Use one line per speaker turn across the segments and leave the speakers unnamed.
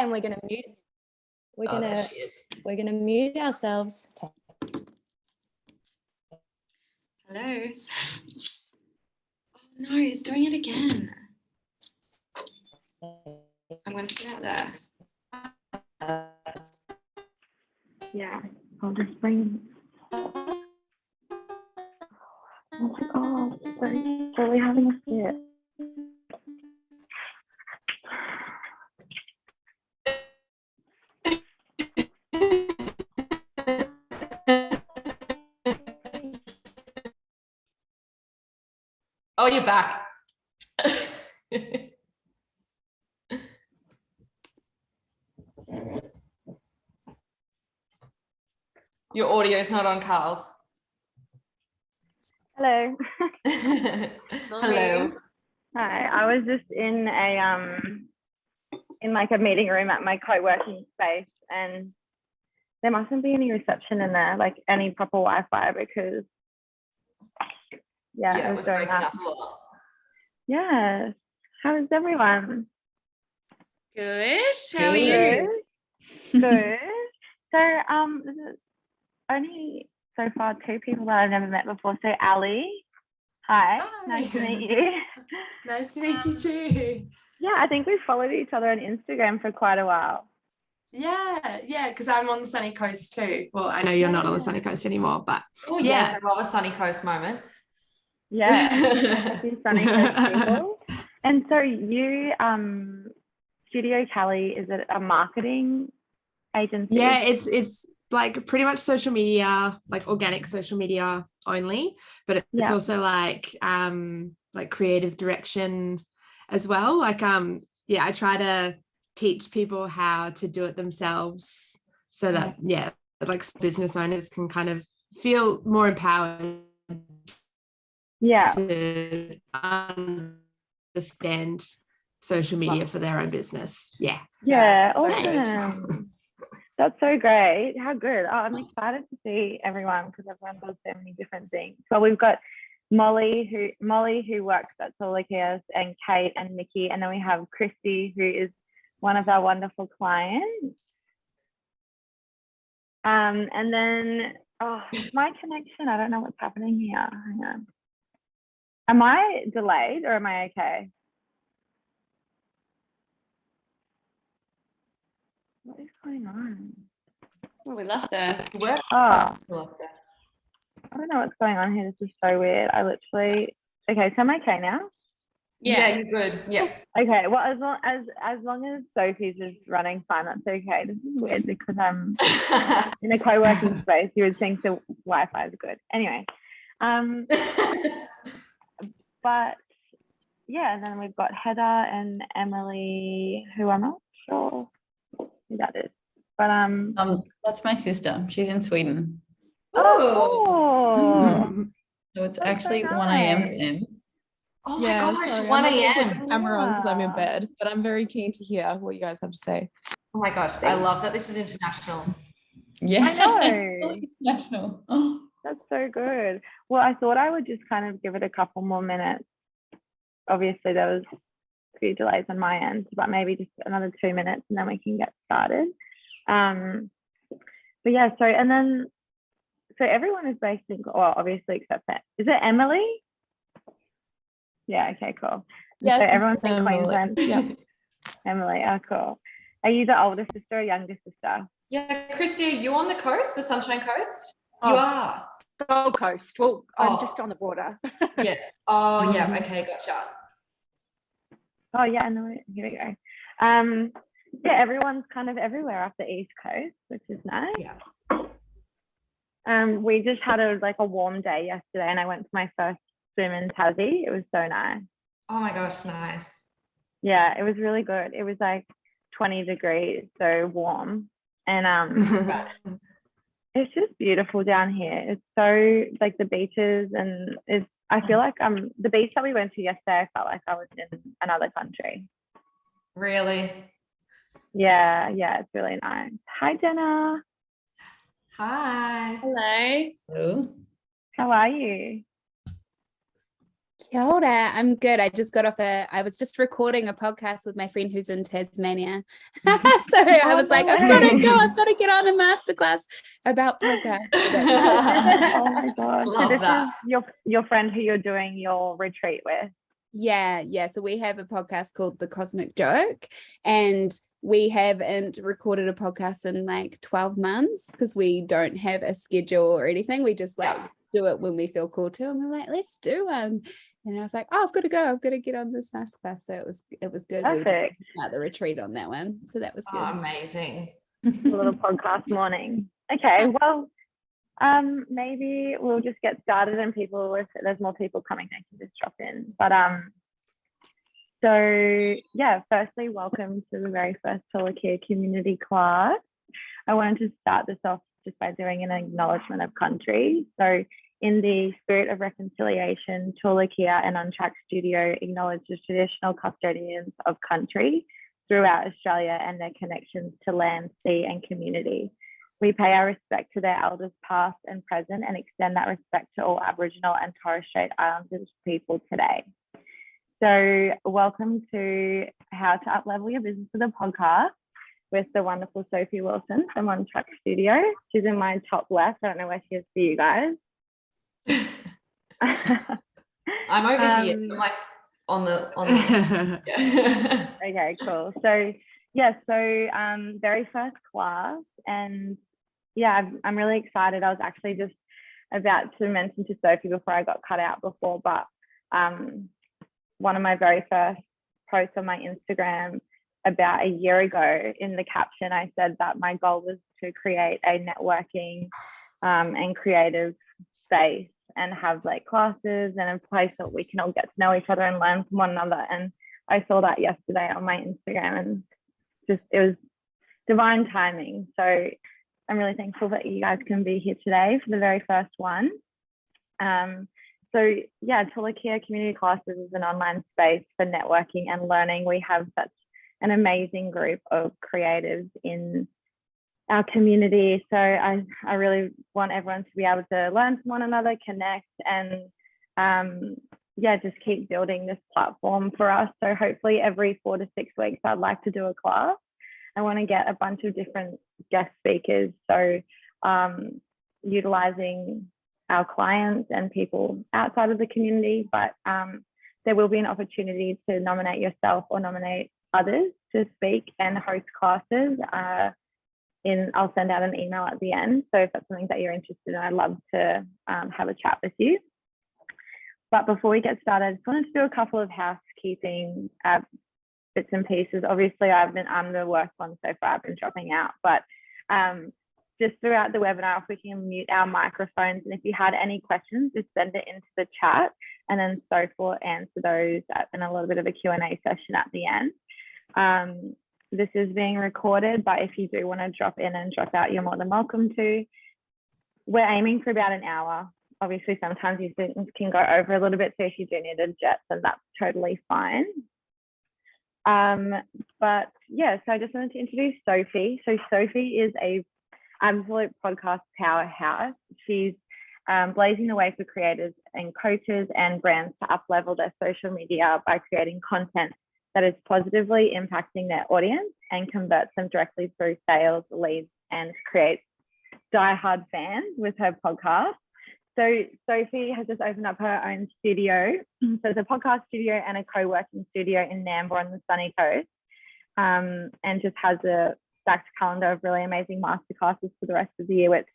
and we're going to mute. We're gonna mute ourselves.
Hello. Oh no, it's doing it again. I'm going to sit out there.
Yeah, I'll just bring. Oh my God, so we're having a fit.
Oh, you're back. Your audio is not on, Carl's.
Hello.
Hello.
Hi. I was just in a meeting room at my co-working space, and there mustn't be any reception in there, like any proper Wi-Fi, because it was doing that. Yes. How is everyone?
Good. How are you?
Good. So there's only so far 2 people that I've never met before. So Ali, hi. Nice to meet you.
Nice to meet you too.
Yeah, I think we followed each other on Instagram for quite a while.
Yeah, because I'm on the sunny coast too. Well, I know you're not on the sunny coast anymore, but
yes, I love a sunny coast moment.
Yeah, sunny coast people. And so you, Studio Cali, is it a marketing agency?
Yeah, it's like pretty much social media, like organic social media only, but it's also like creative direction as well. Like I try to teach people how to do it themselves so that like business owners can kind of feel more empowered to understand social media for their own business.
Awesome. That's so great. How good. I'm excited to see everyone, because everyone does so many different things. So we've got Molly who works at Toolakea, and Kate and Nikki, and then we have Christy, who is one of our wonderful clients. And then my connection, I don't know what's happening here. Hang on. Am I delayed or am I okay? What is going on?
Well, we lost her.
I don't know what's going on here. This is so weird. Okay, so am I okay now?
Yeah, you're good. Yeah.
Okay, well, as long as Sophie's is running fine, that's okay. This is weird because I'm in a co-working space. You would think the Wi-Fi is good. Anyway, but yeah, and then we've got Heather and Emily, who I'm not sure who that is, but
that's my sister. She's in Sweden.
Oh,
so it's actually 1 a.m. for them.
Oh my gosh, 1 a.m.
camera on because I'm in bed, but I'm very keen to hear what you guys have to say.
Oh my gosh, I love that this is international.
Yeah,
I know.
International.
That's so good. Well, I thought I would just kind of give it a couple more minutes. Obviously, there was a few delays on my end, but maybe just another 2 minutes and then we can get started. But yeah, so everyone is based in, well, obviously except that. Is it Emily? Yeah, okay, cool.
Yes,
so everyone's in Queensland.
Yep.
Emily, cool. Are you the older sister or younger sister?
Yeah, Christy, are you on the coast, the Sunshine Coast? You are.
Gold Coast. Well, I'm just on the border.
Yeah. Oh, yeah. Okay, gotcha.
Oh, yeah, no, here we go. Yeah, everyone's kind of everywhere off the East Coast, which is nice.
Yeah.
We just had a warm day yesterday, and I went for my first swim in Tassie. It was so nice.
Oh my gosh, nice.
Yeah, it was really good. It was like 20 degrees, so warm. And it's just beautiful down here. It's so like the beaches, and I feel like the beach that we went to yesterday, I felt like I was in another country.
Really?
Yeah, it's really nice. Hi, Jenna.
Hi.
Hello.
Hello.
How are you?
Kia ora. I'm good. I just got off I was just recording a podcast with my friend who's in Tasmania. So I was like, I've got to get on a masterclass about podcasts.
Oh my God.
Love
so this
that.
is your friend who you're doing your retreat with.
Yeah. So we have a podcast called The Cosmic Joke, and we haven't recorded a podcast in like 12 months because we don't have a schedule or anything. We just like do it when we feel called to, and we're like, let's do one. And I was like, oh, I've got to go. I've got to get on this masterclass. So it was good.
Perfect.
We just start the retreat on that one. So that was good.
Oh, amazing.
A little podcast morning. Okay, well, maybe we'll just get started, and if there's more people coming, they can just drop in. But so yeah, firstly, welcome to the very first Toolakea Community Class. I wanted to start this off just by doing an acknowledgement of country. So in the spirit of reconciliation, Toolakea and Untracked Studio acknowledge the traditional custodians of country throughout Australia and their connections to land, sea, and community. We pay our respect to their elders past and present, and extend that respect to all Aboriginal and Torres Strait Islander people today. So welcome to How to Uplevel Your Business with a Podcast with the wonderful Sophie Wilson from Untracked Studio. She's in my top left. I don't know where she is for you guys.
I'm over here. I'm like on the yeah.
Okay, cool. So yeah, very first class, and yeah, I'm really excited. I was actually just about to mention to Sophie before I got cut out before, but one of my very first posts on my Instagram about a year ago, in the caption, I said that my goal was to create a networking and creative space and have like classes and a place that we can all get to know each other and learn from one another. And I saw that yesterday on my Instagram, and it was divine timing. So I'm really thankful that you guys can be here today for the very first one. So yeah, Toolakea Community Classes is an online space for networking and learning. We have such an amazing group of creatives in our community. So I really want everyone to be able to learn from one another, connect, and just keep building this platform for us. So hopefully every 4 to 6 weeks, I'd like to do a class. I want to get a bunch of different guest speakers. So utilizing our clients and people outside of the community, but there will be an opportunity to nominate yourself or nominate others to speak and host classes. I'll send out an email at the end. So if that's something that you're interested in, I'd love to have a chat with you. But before we get started, I just wanted to do a couple of housekeeping bits and pieces. Obviously, I'm the worst one so far. I've been dropping out, but just throughout the webinar, if we can mute our microphones, and if you had any questions, just send it into the chat, and then Sophie will answer those in a little bit of a Q&A session at the end. This is being recorded, but if you do want to drop in and drop out, you're more than welcome to. We're aiming for about an hour. Obviously, sometimes these things can go over a little bit, so if you do need a jet, then that's totally fine. But yeah, so I just wanted to introduce Sophie. So Sophie is a absolute podcast powerhouse. She's blazing the way for creators and coaches and brands to up-level their social media by creating content that is positively impacting their audience and converts them directly through sales, leads, and creates diehard fans with her podcast. So Sophie has just opened up her own studio. So it's a podcast studio and a co-working studio in Nambour on the sunny coast, and just has a stacked calendar of really amazing masterclasses for the rest of the year, which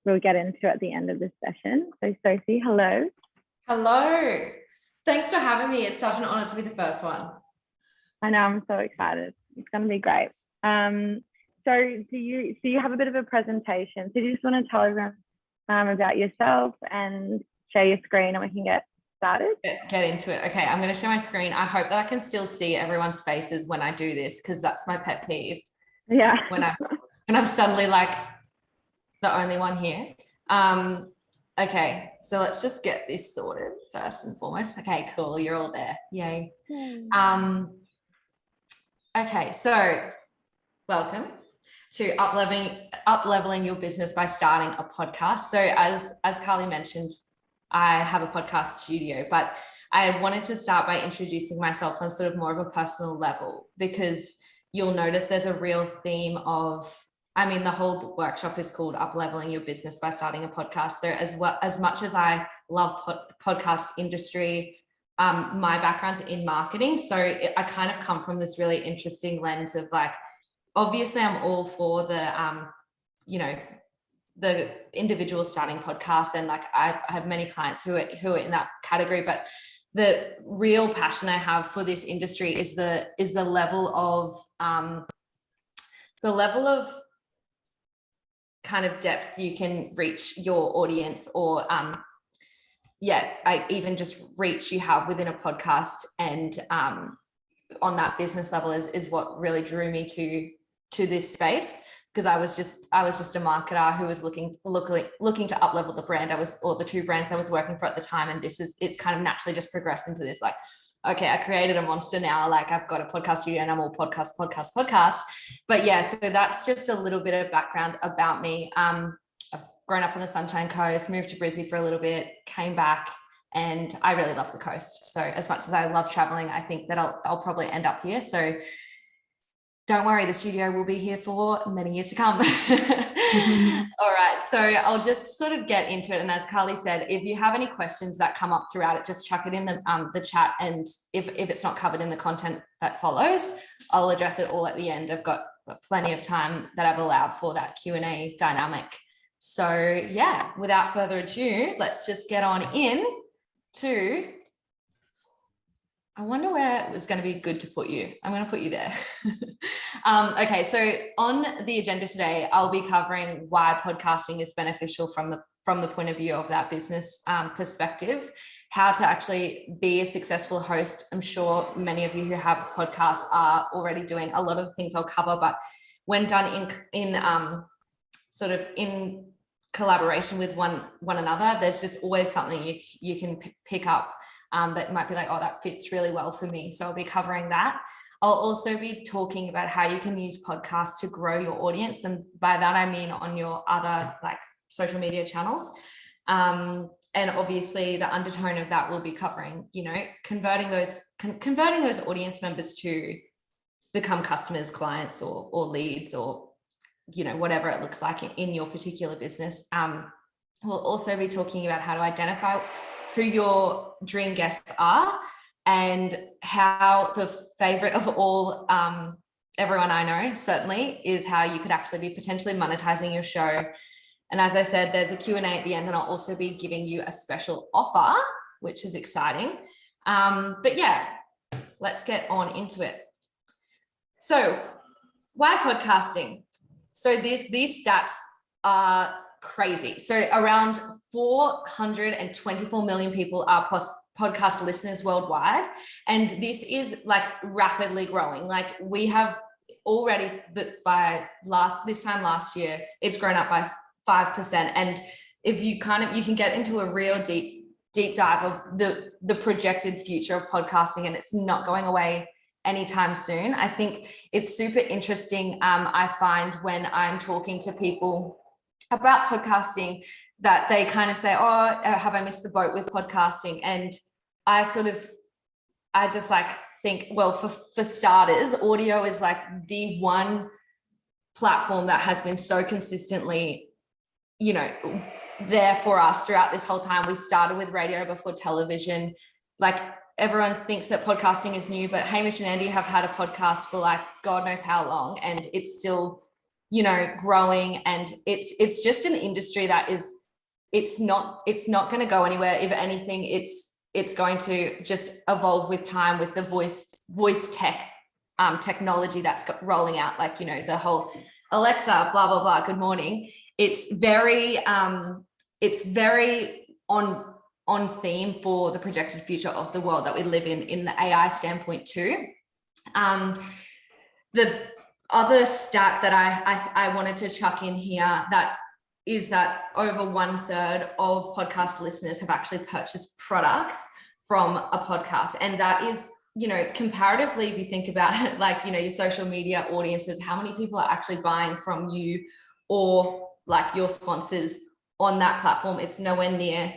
we'll get into at the end of this session. So Sophie, hello.
Hello. Thanks for having me. It's such an honor to be the first one.
I know, I'm so excited. It's going to be great. So do you have a bit of a presentation? So do you just want to tell everyone about yourself and share your screen, and we can get started?
Get into it. Okay, I'm going to share my screen. I hope that I can still see everyone's faces when I do this, because that's my pet peeve.
Yeah.
When I'm suddenly like the only one here. Okay, so let's just get this sorted first and foremost. Okay, cool. You're all there. Yay. Okay, so welcome to upleveling your business by starting a podcast. So as Carly mentioned, I have a podcast studio, but I wanted to start by introducing myself on sort of more of a personal level, because you'll notice there's a real theme of, I mean, the whole workshop is called Upleveling Your Business by Starting a Podcast. So as much as I love podcast industry, my background's in marketing. So I kind of come from this really interesting lens of like, obviously I'm all for the, the individual starting podcasts, and like I have many clients who are in that category, but the real passion I have for this industry is the level of kind of depth you can reach your audience, or I even just reach you have within a podcast, and on that business level is what really drew me to this space, because I was just a marketer who was looking to up-level the brand or the two brands I was working for at the time. And it kind of naturally just progressed into this, like, okay, I created a monster now, like I've got a podcast studio and I'm all podcast. But yeah, so that's just a little bit of background about me. I've grown up on the Sunshine Coast, moved to Brisbane for a little bit, came back, and I really love the coast. So as much as I love traveling, I think that I'll probably end up here. So don't worry, the studio will be here for many years to come. All right, so I'll just sort of get into it. And as Carly said, if you have any questions that come up throughout it, just chuck it in the chat. And if it's not covered in the content that follows, I'll address it all at the end. I've got plenty of time that I've allowed for that Q&A dynamic. So yeah, without further ado, let's just get on in to, I wonder where it was going to be good to put you. I'm going to put you there. Okay, so on the agenda today, I'll be covering why podcasting is beneficial from the point of view of that business perspective, how to actually be a successful host. I'm sure many of you who have podcasts are already doing a lot of the things I'll cover, but when done in sort of in collaboration with one another, there's just always something you can pick up that might be like, oh, that fits really well for me. So I'll be covering that. I'll also be talking about how you can use podcasts to grow your audience. And by that, I mean on your other like social media channels. And obviously the undertone of that will be covering, converting those audience members to become customers, clients, or leads, or, whatever it looks like in your particular business. We'll also be talking about how to identify who your dream guests are, and how the favorite of all, everyone I know certainly, is how you could actually be potentially monetizing your show. And as I said, there's a Q&A at the end, and I'll also be giving you a special offer, which is exciting. But yeah, let's get on into it. So why podcasting? So these stats are crazy. So around 424 million people are podcast listeners worldwide. And this is like rapidly growing. Like we have already, but by this time last year, it's grown up by 5%. And if you can get into a real deep dive of the projected future of podcasting, and it's not going away anytime soon. I think it's super interesting. I find when I'm talking to people about podcasting that they kind of say, oh, have I missed the boat with podcasting? And I just like think, well, for starters, audio is like the one platform that has been so consistently, there for us throughout this whole time. We started with radio before television. Like everyone thinks that podcasting is new, but Hamish and Andy have had a podcast for like God knows how long, and it's still, growing. And it's just an industry that is, it's not going to go anywhere. If anything, it's going to just evolve with time, with the voice technology that's rolling out, like, the whole Alexa, blah, blah, blah, good morning. It's very on theme for the projected future of the world that we live in the AI standpoint too. The other stat that I wanted to chuck in here that is that over 1/3 of podcast listeners have actually purchased products from a podcast. And that is, comparatively, if you think about it, like, your social media audiences, how many people are actually buying from you or like your sponsors on that platform? It's nowhere near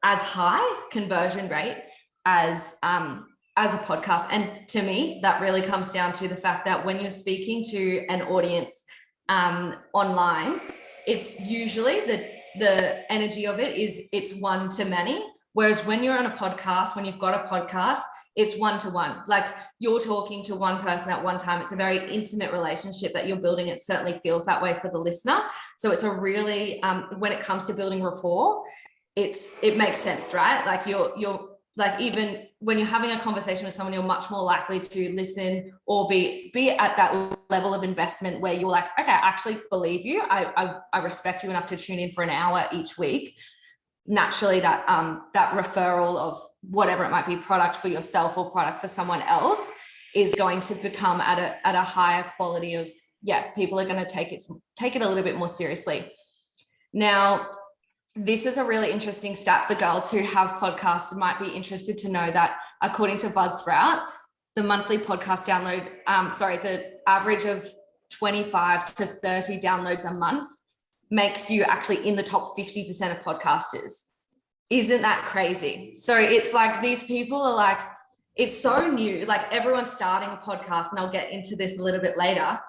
as high conversion rate. as a podcast. And to me, that really comes down to the fact that when you're speaking to an audience online, it's usually the energy of it is it's one to many. Whereas when you're on a podcast, when you've got a podcast, it's one-to-one. Like you're talking to one person at one time. It's a very intimate relationship that you're building. It certainly feels that way for the listener. So it's a really, when it comes to building rapport, it makes sense, right? Like you're like, even when you're having a conversation with someone, you're much more likely to listen or be at that level of investment where you're like, okay, I actually believe you. I respect you enough to tune in for an hour each week. Naturally, that referral of whatever it might be, product for yourself or product for someone else, is going to become at a higher quality of, people are going to take it a little bit more seriously. Now, this is a really interesting stat. The girls who have podcasts might be interested to know that according to Buzzsprout, the monthly podcast download, the average of 25 to 30 downloads a month makes you actually in the top 50% of podcasters. Isn't that crazy? So it's like these people are like, it's so new, like everyone's starting a podcast, and I'll get into this a little bit later,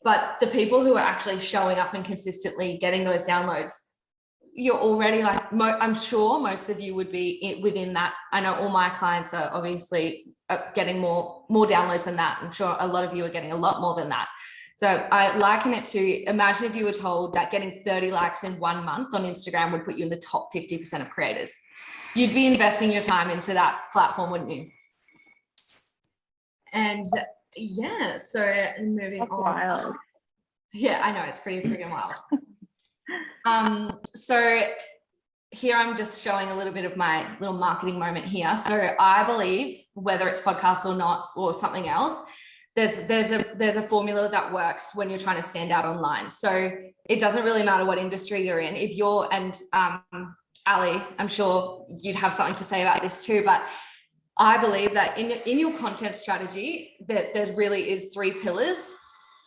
but the people who are actually showing up and consistently getting those downloads, you're already like, I'm sure most of you would be within that. I know all my clients are obviously getting more downloads than that. I'm sure a lot of you are getting a lot more than that. So I liken it to, imagine if you were told that getting 30 likes in 1 month on Instagram would put you in the top 50% of creators. You'd be investing your time into that platform, wouldn't you? And so moving on.
Wild.
Yeah, I know, it's pretty freaking wild. So here I'm just showing a little bit of my little marketing moment here. So I believe, whether it's podcast or not, or something else, there's a formula that works when you're trying to stand out online. So it doesn't really matter what industry you're in. If you're, and Ali, I'm sure you'd have something to say about this too, but I believe that in your content strategy, that there really is 3 pillars.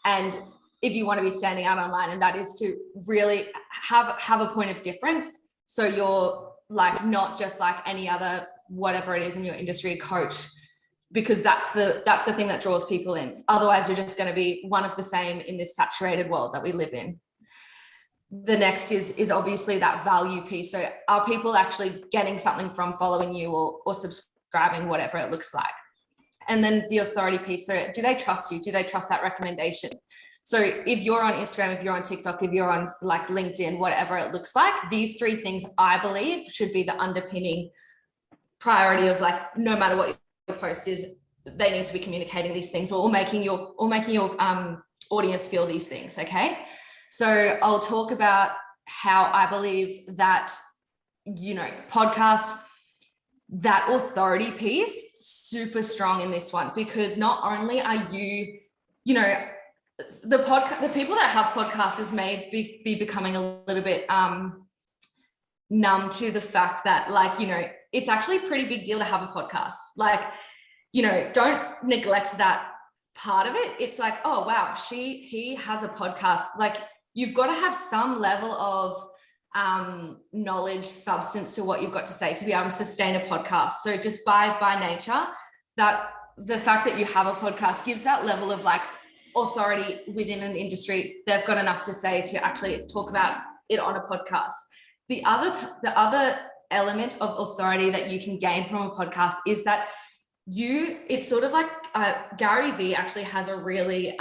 And if you want to be standing out online, and that is to really have a point of difference. So you're like not just like any other, whatever it is in your industry, coach, because that's the thing that draws people in. Otherwise, you're just going to be one of the same in this saturated world that we live in. The next is obviously that value piece. So are people actually getting something from following you or subscribing, whatever it looks like? And then the authority piece. So do they trust you? Do they trust that recommendation? So if you're on Instagram, if you're on TikTok, if you're on like LinkedIn, whatever it looks like, these 3 things I believe should be the underpinning priority of, like, no matter what your post is, they need to be communicating these things or making your audience feel these things. Okay. So I'll talk about how I believe that, podcast, that authority piece, super strong in this one, because not only are you, the people that have podcasters may be becoming a little bit numb to the fact that, like, it's actually a pretty big deal to have a podcast. Like, don't neglect that part of it. It's like, oh wow, he has a podcast. Like, you've got to have some level of knowledge, substance to what you've got to say to be able to sustain a podcast. So just by nature, that the fact that you have a podcast gives that level of like authority within an industry. They've got enough to say to actually talk about it on a podcast. The other element of authority that you can gain from a podcast is that it's sort of like Gary Vee actually has a really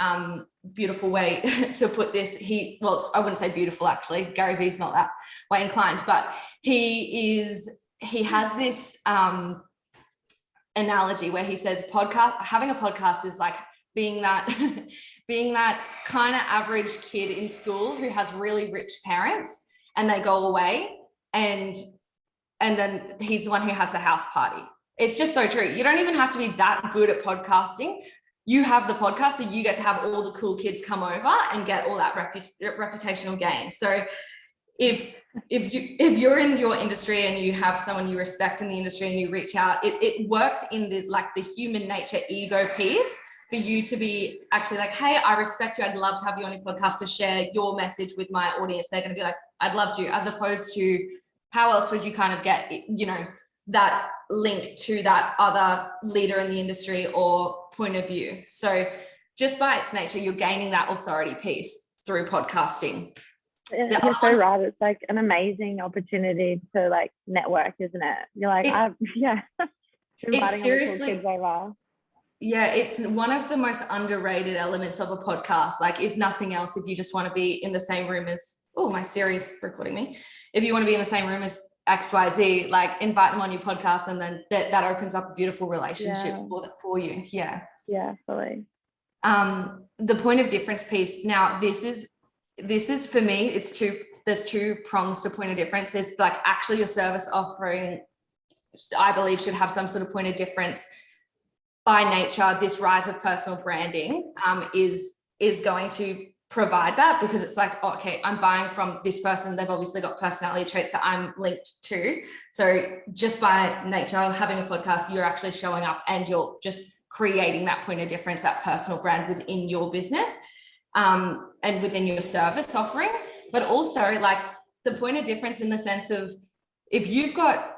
beautiful way to put this. I wouldn't say beautiful, actually. Gary Vee's not that way inclined, but he has this analogy where he says having a podcast is like being that kind of average kid in school who has really rich parents, and they go away and then he's the one who has the house party. It's just so true. You don't even have to be that good at podcasting. You have the podcast, so you get to have all the cool kids come over and get all that reputational gain. So if you're in your industry and you have someone you respect in the industry and you reach out, it works in the human nature ego piece for you to be actually like, hey, I respect you. I'd love to have you on your podcast to share your message with my audience. They're going to be like, I'd love to, as opposed to how else would you kind of get, that link to that other leader in the industry or point of view. So just by its nature, you're gaining that authority piece through podcasting.
You're so right. It's like an amazing opportunity to like network, isn't it? You're like,
it's seriously,
kids over.
Yeah, it's one of the most underrated elements of a podcast. Like, if nothing else, if you just want to be in the same room as, my Siri's recording me. If you want to be in the same room as XYZ, like invite them on your podcast, and then that opens up a beautiful relationship for you. Yeah.
Yeah, fully.
The point of difference piece. Now, this is for me, there's two prongs to point of difference. There's like actually your service offering, I believe, should have some sort of point of difference. By nature, this rise of personal branding is going to provide that, because it's like, okay, I'm buying from this person. They've obviously got personality traits that I'm linked to. So just by nature of having a podcast, you're actually showing up and you're just creating that point of difference, that personal brand within your business and within your service offering. But also like the point of difference in the sense of, if you've got,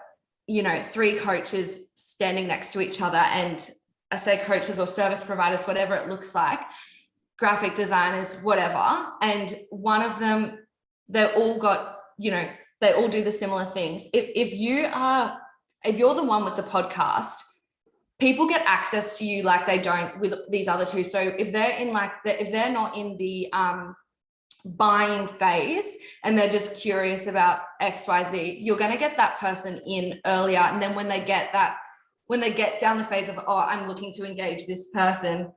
3 coaches standing next to each other, and I say coaches or service providers, whatever it looks like, graphic designers, whatever, and one of them, they all got, they all do the similar things. If you're the one with the podcast, people get access to you like they don't with these other two. So if they're not in the buying phase and they're just curious about XYZ, you're going to get that person in earlier. And then when they get down the phase of, I'm looking to engage this person,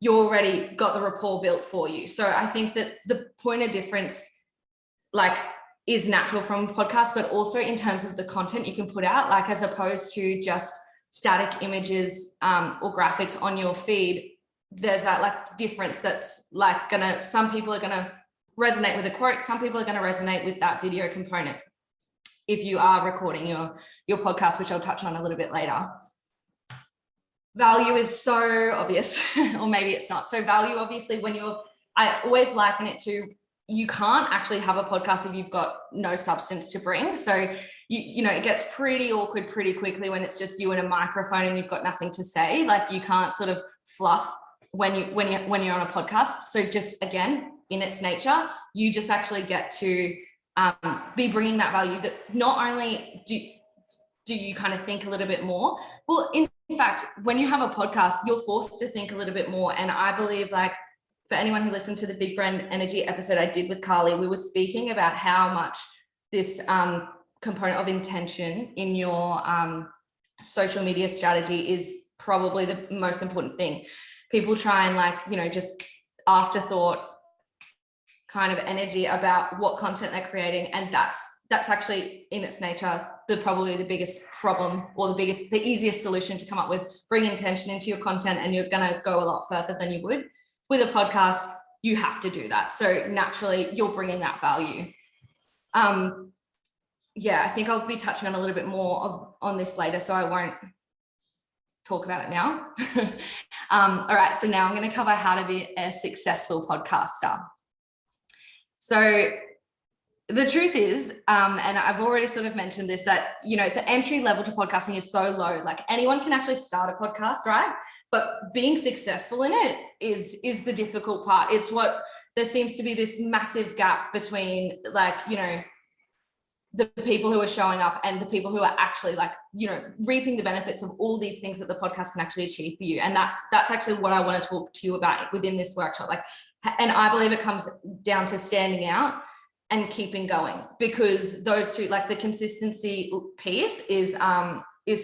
you already got the rapport built for you. So I think that the point of difference like is natural from podcasts, but also in terms of the content you can put out, like as opposed to just static images or graphics on your feed, there's that like difference that's like some people are gonna resonate with a quote, some people are gonna resonate with that video component if you are recording your podcast, which I'll touch on a little bit later. Value is so obvious, or maybe it's not. So value, obviously, I always liken it to, you can't actually have a podcast if you've got no substance to bring. So, it gets pretty awkward pretty quickly when it's just you and a microphone and you've got nothing to say. Like, you can't sort of fluff when you're on a podcast. So just, again, in its nature, you just actually get to be bringing that value, that not only do you kind of think a little bit more, well, in fact, when you have a podcast, you're forced to think a little bit more. And I believe, like, for anyone who listened to the Big Brand Energy episode I did with Carly, we were speaking about how much this component of intention in your social media strategy is probably the most important thing. People try and just afterthought kind of energy about what content they're creating. And that's actually in its nature probably the biggest problem, or the easiest solution to come up with. Bring intention into your content and you're going to go a lot further than you would with a podcast. You have to do that, so naturally you're bringing that value. I think I'll be touching on a little bit more on this later, so I won't talk about it now. All right, so now I'm going to cover how to be a successful podcaster. So the truth is, and I've already sort of mentioned this, that, the entry level to podcasting is so low. Like, anyone can actually start a podcast, right? But being successful in it is the difficult part. It's there seems to be this massive gap between, the people who are showing up and the people who are actually reaping the benefits of all these things that the podcast can actually achieve for you. And that's actually what I want to talk to you about within this workshop. And I believe it comes down to standing out and keeping going, because those two, the consistency piece is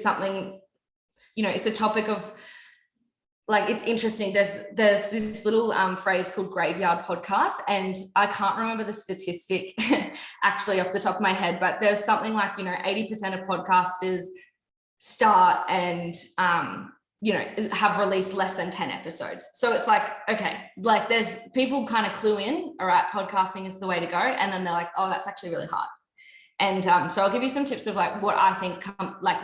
something, it's a topic of, it's interesting. There's this little phrase called graveyard podcast, and I can't remember the statistic actually off the top of my head, but there's something 80% of podcasters start and have released less than 10 episodes. So it's okay, there's people kind of clue in, all right, podcasting is the way to go. And then they're like, oh, that's actually really hard. And so I'll give you some tips of what I think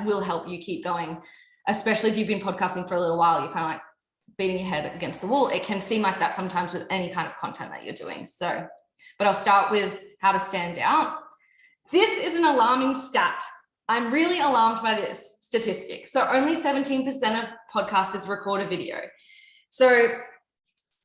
will help you keep going, especially if you've been podcasting for a little while. You're kind of beating your head against the wall. It can seem like that sometimes with any kind of content that you're doing. So, but I'll start with how to stand out. This is an alarming stat. I'm really alarmed by this statistic. So only 17% of podcasters record a video. So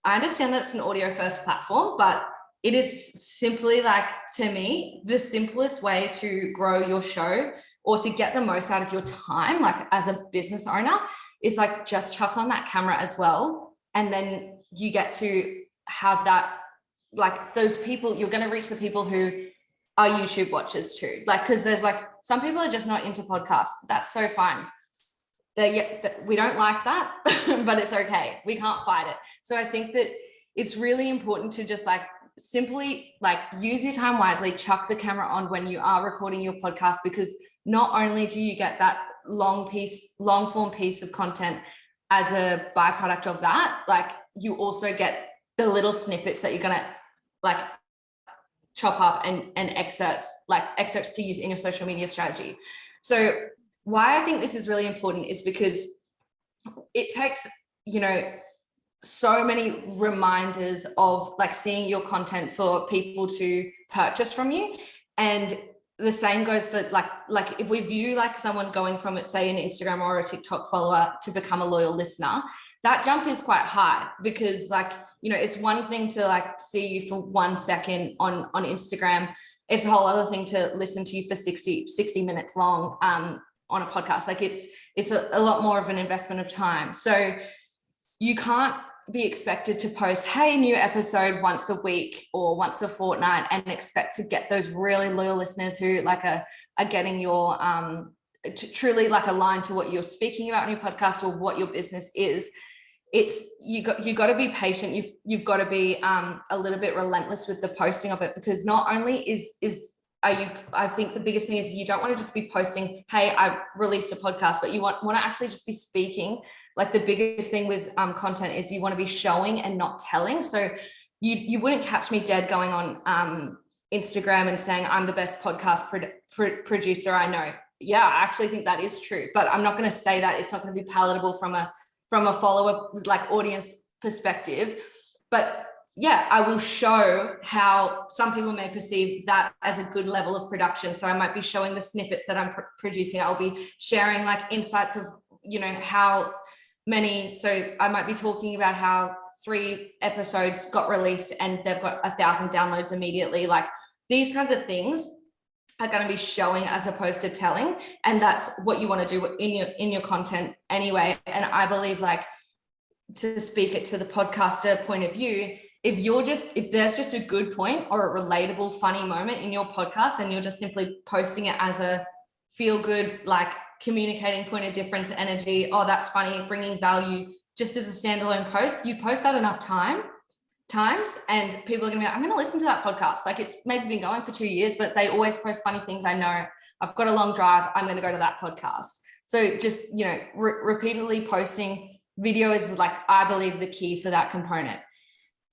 I understand that it's an audio first platform, but it is simply like, to me, the simplest way to grow your show or to get the most out of your time, like as a business owner, is like just chuck on that camera as well. And then you get to have that, like those people, you're going to reach the people who are YouTube watchers too. Like, because there's like, some people are just not into podcasts. That's so fine. We don't like that, but it's okay. We can't fight it. So I think that it's really important to just like simply like use your time wisely, chuck the camera on when you are recording your podcast, because not only do you get that long form piece of content as a byproduct of that, like you also get the little snippets that you're going to like chop up and excerpts to use in your social media strategy. So why I think this is really important is because it takes, you know, so many reminders of like seeing your content for people to purchase from you. And the same goes for like if we view like someone going from, say, an Instagram or a TikTok follower to become a loyal listener, that jump is quite high, because like, you know, it's one thing to like see you for 1 second on Instagram. It's a whole other thing to listen to you for 60 minutes long on a podcast. Like it's a lot more of an investment of time. So you can't be expected to post, hey, new episode once a week or once a fortnight, and expect to get those really loyal listeners who like are getting your truly like aligned to what you're speaking about in your podcast or what your business is. It's you got to be patient. You've got to be a little bit relentless with the posting of it, because not only I think the biggest thing is you don't want to just be posting, hey, I released a podcast, but you want to actually just be speaking. Like the biggest thing with content is you want to be showing and not telling. So you wouldn't catch me dead going on Instagram and saying I'm the best podcast producer I know. Yeah, I actually think that is true, but I'm not going to say that. It's not going to be palatable from a follower, like audience perspective. But yeah, I will show how some people may perceive that as a good level of production. So I might be showing the snippets that I'm producing. I'll be sharing like insights of, you know, how many. So I might be talking about how 3 episodes got released and they've got 1,000 downloads immediately. Like these kinds of things are going to be showing as opposed to telling. And that's what you want to do in your content anyway. And I believe, like, to speak it to the podcaster point of view, if there's just a good point or a relatable, funny moment in your podcast, and you're just simply posting it as a feel good, like communicating point of difference energy, oh, that's funny, bringing value, just as a standalone post, you post that enough times and people are going to be like, I'm going to listen to that podcast. Like it's maybe been going for 2 years, but they always post funny things. I know I've got a long drive, I'm going to go to that podcast. So just, you know, repeatedly posting video is, like, I believe, the key for that component.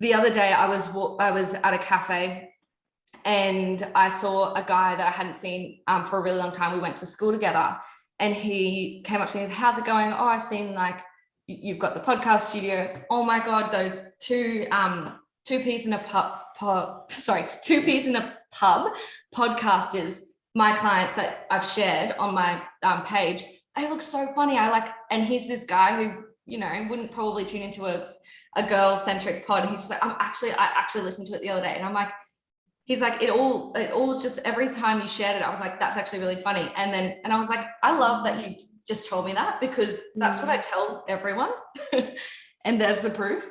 The other day I was at a cafe and I saw a guy that I hadn't seen for a really long time. We went to school together and he came up to me and said, how's it going? Oh, I've seen, like, you've got the podcast studio. Oh my God, those two peas in a pub podcasters, my clients that I've shared on my page, they look so funny. And he's this guy who, you know, wouldn't probably tune into a girl-centric pod. He's like, I actually listened to it the other day. And I'm like, he's like, it all just, every time you shared it, I was like, that's actually really funny. And I was like, I love that you just told me that, because that's what I tell everyone. And there's the proof.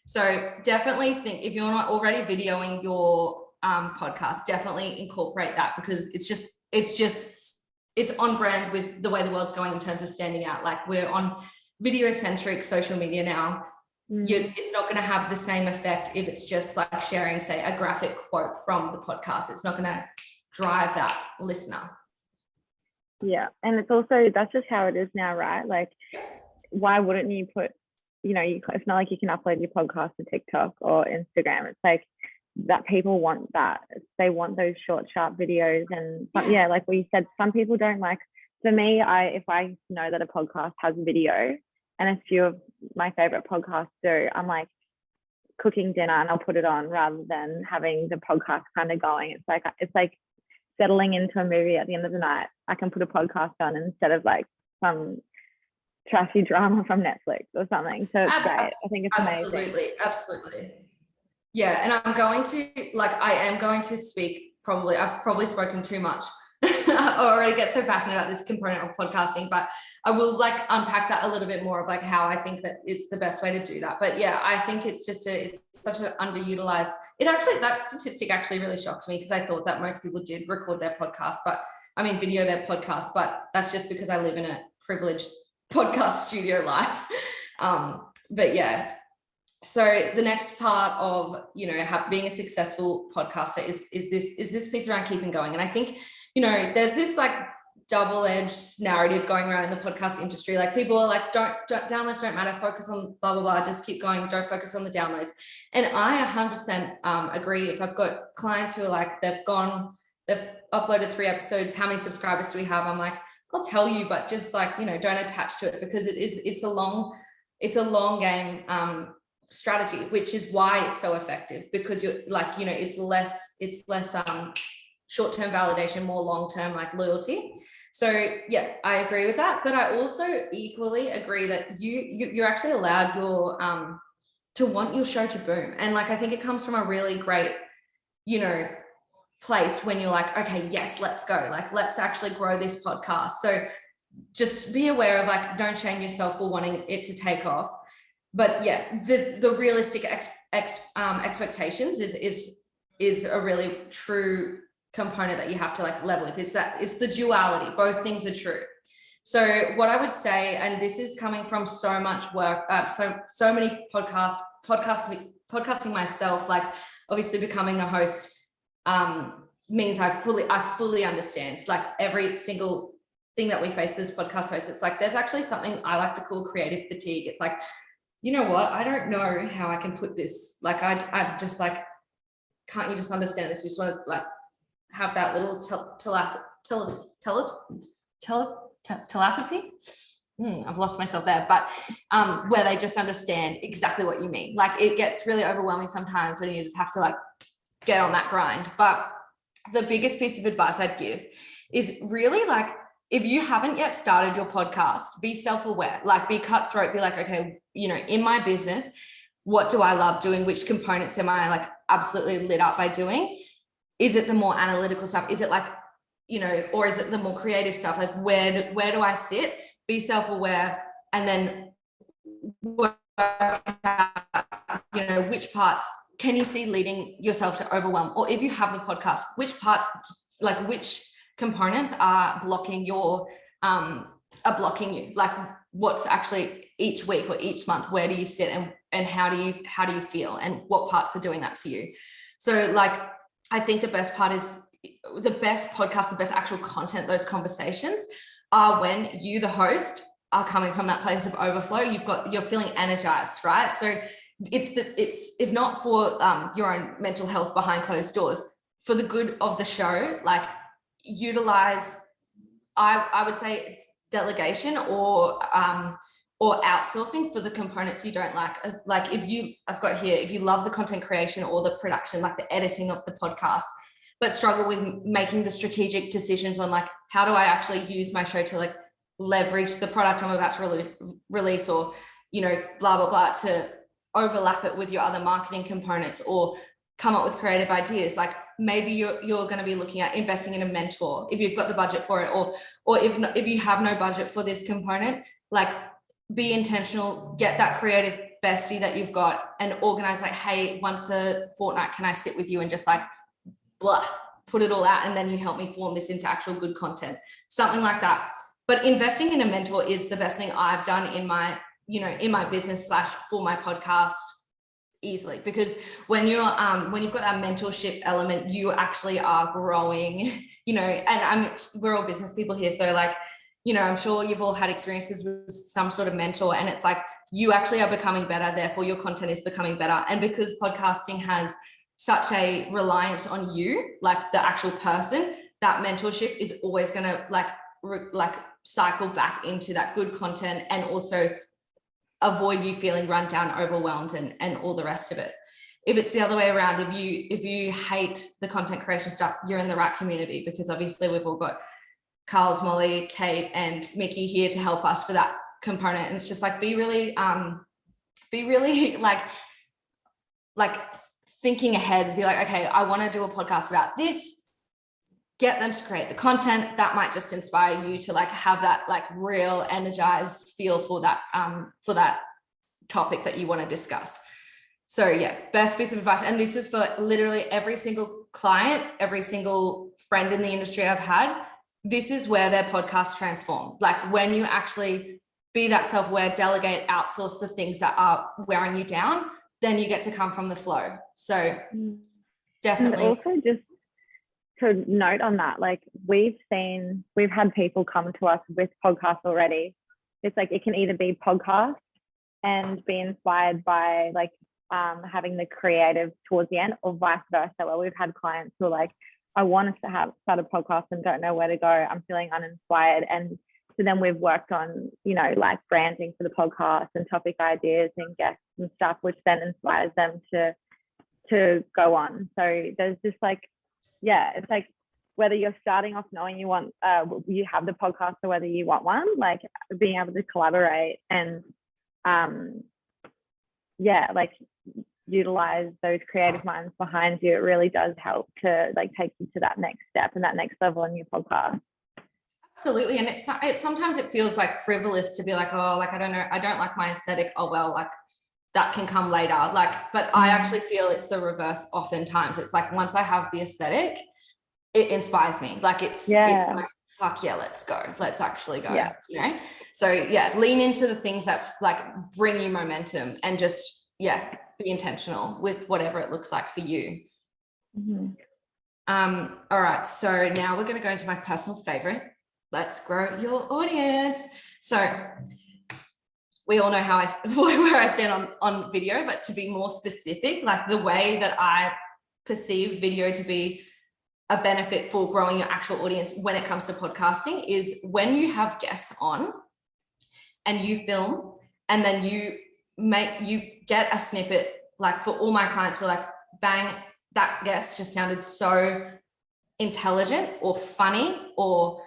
So definitely think, if you're not already videoing your podcast, definitely incorporate that, because it's on brand with the way the world's going in terms of standing out. Like, we're on video-centric social media now. It's not going to have the same effect if it's just like sharing, say, a graphic quote from the podcast. It's not going to drive that listener.
Yeah. And it's also, that's just how it is now, right? Like, why wouldn't you put, you know, it's not like you can upload your podcast to TikTok or Instagram. It's like that people want that. They want those short, sharp videos. And yeah, like what you said, some people don't like. For me, if I know that a podcast has video, and a few of my favorite podcasts do, I'm like cooking dinner and I'll put it on rather than having the podcast kind of going. It's like settling into a movie at the end of the night, I can put a podcast on instead of like some trashy drama from Netflix or something. So it's great. I think it's amazing.
Absolutely. Yeah, and I am going to speak, I've probably spoken too much. I already get so passionate about this component of podcasting, but I will like unpack that a little bit more of like how I think that it's the best way to do that. But yeah, I think it's just it's such an underutilized, that statistic actually really shocked me, because I thought that most people did record their podcast, video their podcast, but that's just because I live in a privileged podcast studio life. But yeah, so the next part of, being a successful podcaster is this piece around keeping going. And I think, there's this like double-edged narrative going around in the podcast industry. Like people are like, don't downloads don't matter, focus on blah, blah, blah, just keep going, don't focus on the downloads. And I 100% agree. If I've got clients who are like, they've uploaded 3 episodes, how many subscribers do we have? I'm like, I'll tell you, but just like, don't attach to it, because it's a long game strategy, which is why it's so effective, because you're like, it's less short-term validation, more long-term like loyalty. So yeah, I agree with that. But I also equally agree that you're actually allowed to want your show to boom. And like, I think it comes from a really great, place when you're like, okay, yes, let's go. Like, let's actually grow this podcast. So just be aware of like, don't shame yourself for wanting it to take off. But yeah, the realistic expectations is a really true component that you have to like level with. It's the duality. Both things are true. So what I would say, and this is coming from so much work, so many podcasting myself, like obviously becoming a host means I fully understand like every single thing that we face as podcast hosts. It's like, there's actually something I like to call creative fatigue. It's like, you know what? I don't know how I can put this. Like, I'm just like, can't you just understand this? You just want to like have that little telepathy. I've lost myself there, but where they just understand exactly what you mean. Like, it gets really overwhelming sometimes when you just have to like get on that grind. But the biggest piece of advice I'd give is really like, if you haven't yet started your podcast, be self-aware, like be cutthroat, be like, okay, in my business, what do I love doing? Which components am I like absolutely lit up by doing? Is it the more analytical stuff? Is it like, or is it the more creative stuff? Like, where do I sit? Be self-aware, and then work out, which parts can you see leading yourself to overwhelm? Or if you have the podcast, which parts, like which components are blocking you? Like, what's actually each week or each month, where do you sit, and how do you feel, and what parts are doing that to you? So like, I think the best part is the best podcast, the best actual content, those conversations are when you, the host, are coming from that place of overflow. You're feeling energized, right? So it's if not for your own mental health behind closed doors, for the good of the show, like utilize, I would say delegation or outsourcing for the components you don't like. Like if you love the content creation or the production, like the editing of the podcast, but struggle with making the strategic decisions on like, how do I actually use my show to like leverage the product I'm about to release, or, blah, blah, blah, to overlap it with your other marketing components, or come up with creative ideas. Like maybe you're going to be looking at investing in a mentor if you've got the budget for it, or if you have no budget for this component, like be intentional, get that creative bestie that you've got and organize like, hey, once a fortnight, can I sit with you and just like, blah, put it all out, and then you help me form this into actual good content, something like that. But investing in a mentor is the best thing I've done in my business / for my podcast, easily, because when you've got that mentorship element, you actually are growing, and we're all business people here. So like, I'm sure you've all had experiences with some sort of mentor, and it's like, you actually are becoming better, therefore your content is becoming better. And because podcasting has such a reliance on you, like the actual person, that mentorship is always going to like cycle back into that good content, and also avoid you feeling run down, overwhelmed, and all the rest of it. if it's the other way around, if you hate the content creation stuff, you're in the right community, because obviously we've all got Carl's, Molly, Kate, and Mickey here to help us for that component. And it's just like, be really like thinking ahead, be like, okay, I want to do a podcast about this, get them to create the content that might just inspire you to like have that like real energized feel for that topic that you want to discuss. So yeah, best piece of advice. And this is for literally every single client, every single friend in the industry I've had. This is where their podcast transform. Like when you actually be that self-aware, delegate, outsource the things that are wearing you down, then you get to come from the flow. So definitely.
And also just to note on that, like we've had people come to us with podcasts already. It's like, it can either be podcast and be inspired by like having the creative towards the end, or vice versa, where we've had clients who are like, I want us to start a podcast and don't know where to go. I'm feeling uninspired. And so then we've worked on, you know, like branding for the podcast and topic ideas and guests and stuff, which then inspires them to go on. So there's just like, yeah, it's like whether you're starting off knowing you want, you have the podcast, or whether you want one, like being able to collaborate and like utilize those creative minds behind you, it really does help to like take you to that next step and that next level in your podcast.
Absolutely. And it's sometimes it feels like frivolous to be like, oh, like I don't know, I don't like my aesthetic, oh well, like that can come later, like, but I actually feel it's the reverse oftentimes. It's like once I have the aesthetic, it inspires me, like it's like, fuck yeah, let's go, let's actually go. You know, so yeah, lean into the things that like bring you momentum, and just be intentional with whatever it looks like for you. All right, so now we're going to go into my personal favorite. Let's grow your audience. So we all know where I stand on video, but to be more specific, like the way that I perceive video to be a benefit for growing your actual audience when it comes to podcasting is when you have guests on and you film, and then you get a snippet. Like for all my clients, we're like, bang, that guest just sounded so intelligent or funny or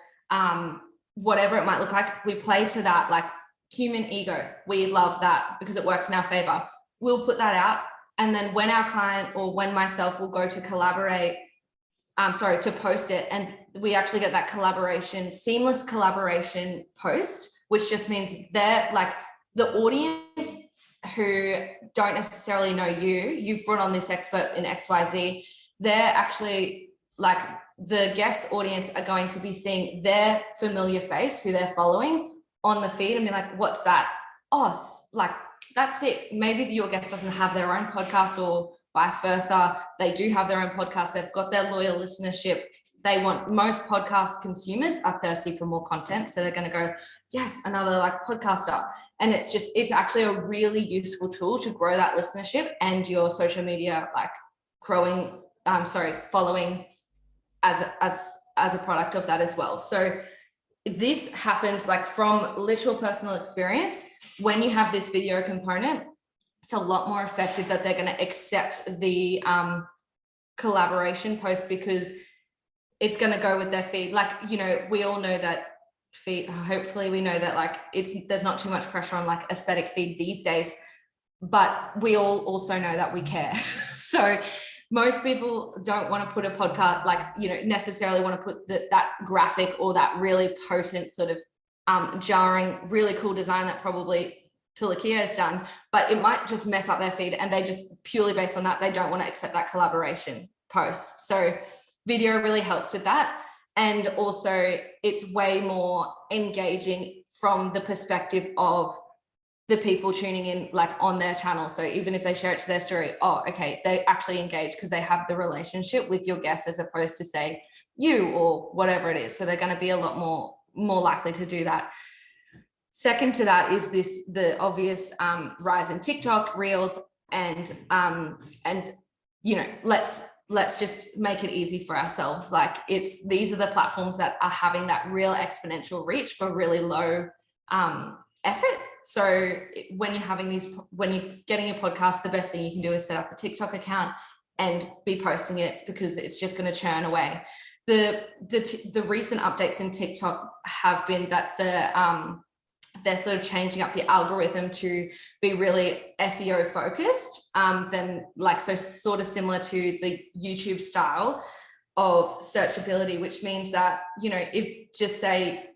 whatever it might look like. We play to that, like human ego. We love that because it works in our favor. We'll put that out. And then when our client or when myself will go to to post it, and we actually get that seamless collaboration post, which just means they're like the audience who don't necessarily know you've brought on this expert in XYZ, they're actually like the guest audience are going to be seeing their familiar face who they're following on the feed and be like, what's that? Oh, like that's sick. Maybe your guest doesn't have their own podcast or vice versa. They do have their own podcast. They've got their loyal listenership. Most podcast consumers are thirsty for more content. So they're going to go, yes, another like podcaster. And it's actually a really useful tool to grow that listenership and your social media, like following as a product of that as well. So this happens like from literal personal experience. When you have this video component, it's a lot more effective that they're going to accept the collaboration post because it's going to go with their feed. Like, you know, we all know that feed, hopefully we know that like there's not too much pressure on like aesthetic feed these days, but we all also know that we care. So most people don't want to put a podcast, like, you know, necessarily want to put that graphic or that really potent sort of jarring, really cool design that probably Toolakea has done, but it might just mess up their feed, and they just purely based on that, they don't want to accept that collaboration post. So video really helps with that. And also it's way more engaging from the perspective of the people tuning in like on their channel. So even if they share it to their story, oh, okay, they actually engage because they have the relationship with your guest as opposed to say you or whatever it is. So they're going to be a lot more likely to do that. Second to that is the obvious rise in TikTok, Reels, and you know, let's just make it easy for ourselves. Like these are the platforms that are having that real exponential reach for really low effort. So when you're getting a podcast, the best thing you can do is set up a TikTok account and be posting it, because it's just going to churn away. The recent updates in TikTok have been that they're sort of changing up the algorithm to be really SEO focused, so sort of similar to the YouTube style of searchability, which means that, you know, if just say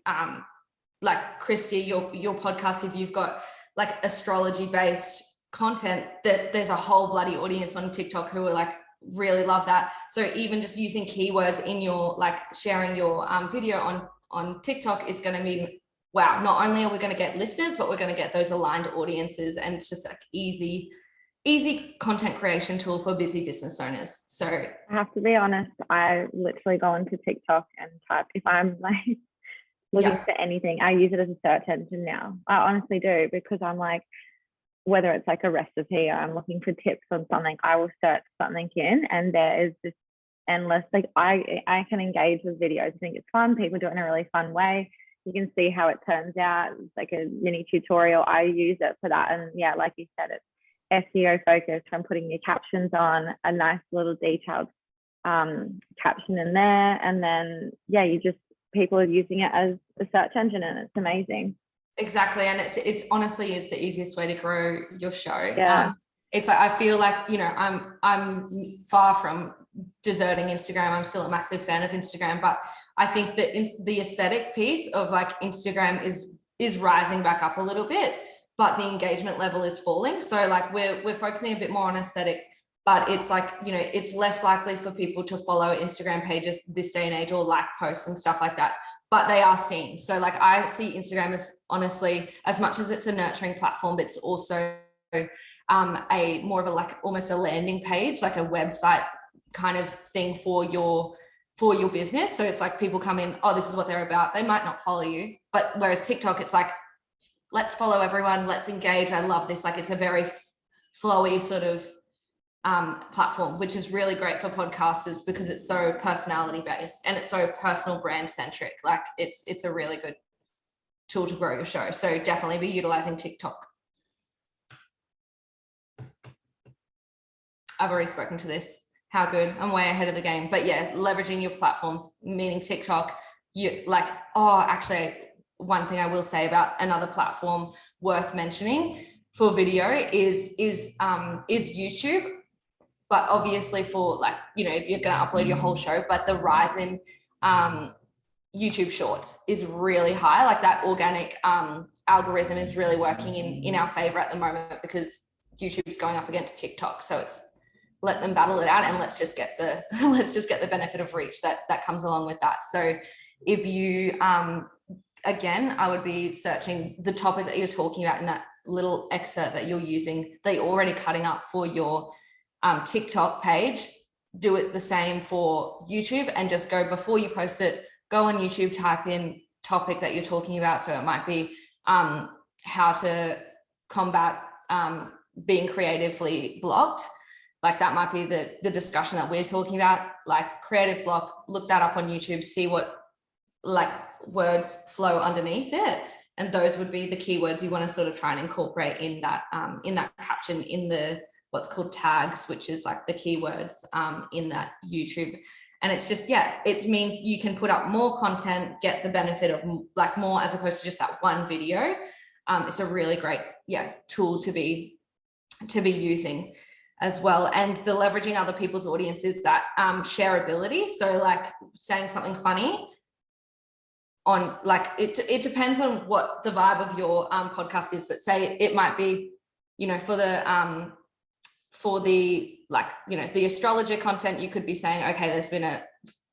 like Christy, your podcast, if you've got like astrology based content, that there's a whole bloody audience on TikTok who are like really love that. So even just using keywords in your, like, sharing your video on TikTok is going to mean, wow, not only are we going to get listeners, but we're going to get those aligned audiences, and it's just like easy content creation tool for busy business owners. So
I have to be honest, I literally go into TikTok and type, if I'm like looking for anything, I use it as a search engine now. I honestly do, because I'm like, whether it's like a recipe or I'm looking for tips on something, I will search something in, and there is this endless, like I can engage with videos. I think it's fun. People do it in a really fun way. You can see how it turns out. It's like a mini tutorial. I use it for that. And yeah, like you said, it's SEO focused from putting your captions on, a nice little detailed caption in there. And then, yeah, people are using it as a search engine, and it's amazing.
Exactly. And it honestly is the easiest way to grow your show.
Yeah.
It's like, I feel like, you know, I'm far from deserting Instagram. I'm still a massive fan of Instagram, but I think that the aesthetic piece of like Instagram is rising back up a little bit, but the engagement level is falling. So like we're focusing a bit more on aesthetic, but it's like, you know, it's less likely for people to follow Instagram pages this day and age, or like posts and stuff like that, but they are seen. So like I see Instagram as, honestly, as much as it's a nurturing platform, but it's also a more of a, like, almost a landing page, like a website kind of thing for your business. So it's like people come in, oh, this is what they're about. They might not follow you, but whereas TikTok, it's like, let's follow everyone, let's engage. I love this. Like, it's a very flowy sort of platform, which is really great for podcasters because it's so personality based and it's so personal brand centric. Like it's a really good tool to grow your show. So definitely be utilizing TikTok. I've already spoken to this. How good. I'm way ahead of the game. But yeah, leveraging your platforms, meaning TikTok, you like, oh, actually, one thing I will say about another platform worth mentioning for video is YouTube. But obviously for, like, you know, if you're going to upload your whole show, but the rise in YouTube shorts is really high. Like that organic algorithm is really working in our favor at the moment because YouTube's going up against TikTok. So it's, let them battle it out, and let's just get the benefit of reach that comes along with that. So if you, again, I would be searching the topic that you're talking about in that little excerpt that you're using, that you're already cutting up for your TikTok page. Do it the same for YouTube, and just go, before you post it, go on YouTube, type in topic that you're talking about. So it might be how to combat being creatively blocked. Like that might be the discussion that we're talking about, like creative block. Look that up on YouTube, see what like words flow underneath it, and those would be the keywords you want to sort of try and incorporate in that caption, in the what's called tags, which is like the keywords in that YouTube. And it's just, yeah, it means you can put up more content, get the benefit of like more, as opposed to just that one video. It's a really great, tool to be using as well. And the leveraging other people's audiences, that shareability. So like saying something funny on, like, it depends on what the vibe of your podcast is, but say it might be, you know, for the like, you know, the astrologer content, you could be saying, okay, there's been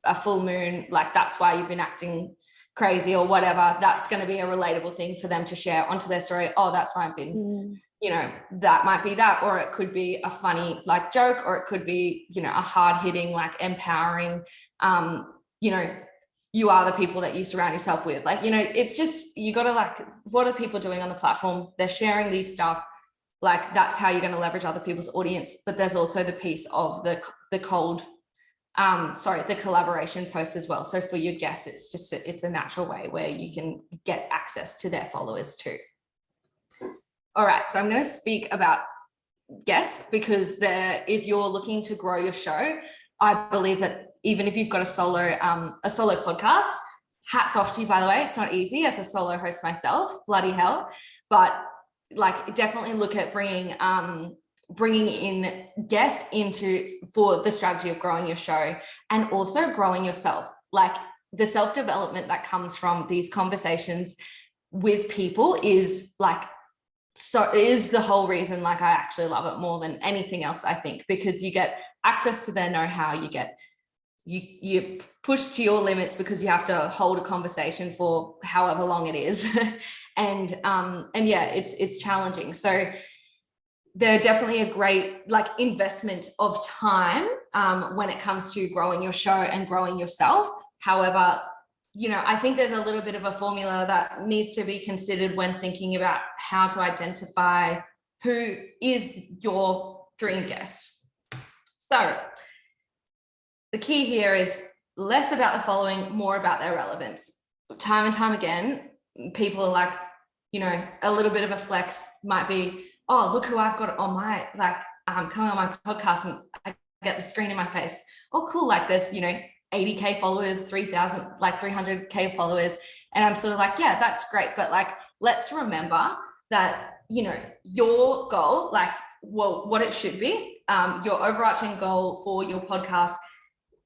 a full moon, like that's why you've been acting crazy or whatever. That's going to be a relatable thing for them to share onto their story. Oh, that's why I've been, you know, that might be that, or it could be a funny like joke, or it could be, you know, a hard hitting, like empowering, you know, you are the people that you surround yourself with. Like, you know, it's just, you got to, like, what are people doing on the platform? They're sharing these stuff. Like that's how you're going to leverage other people's audience. But there's also the piece of the collaboration post as well. So for your guests, it's a natural way where you can get access to their followers too. All right, so I'm going to speak about guests, because if you're looking to grow your show, I believe that even if you've got a solo podcast, hats off to you, by the way. It's not easy as a solo host myself, bloody hell. But like, definitely look at bringing in guests for the strategy of growing your show, and also growing yourself. Like, the self-development that comes from these conversations with people is the whole reason, like, I actually love it more than anything else, I think, because you get access to their know-how, you push to your limits because you have to hold a conversation for however long it is. and yeah, it's challenging. So they're definitely a great investment of time when it comes to growing your show and growing yourself. However, I think there's a little bit of a formula that needs to be considered when thinking about how to identify who is your dream guest. So the key here is less about the following, more about their relevance. Time and time again, people are like, a little bit of a flex might be, oh, look who I've got on my, coming on my podcast, and I get the screen in my face. Oh, cool. Like, there's, 80K followers, 300K followers. And I'm sort of like, yeah, that's great. But let's remember that, your goal, what it should be, your overarching goal for your podcast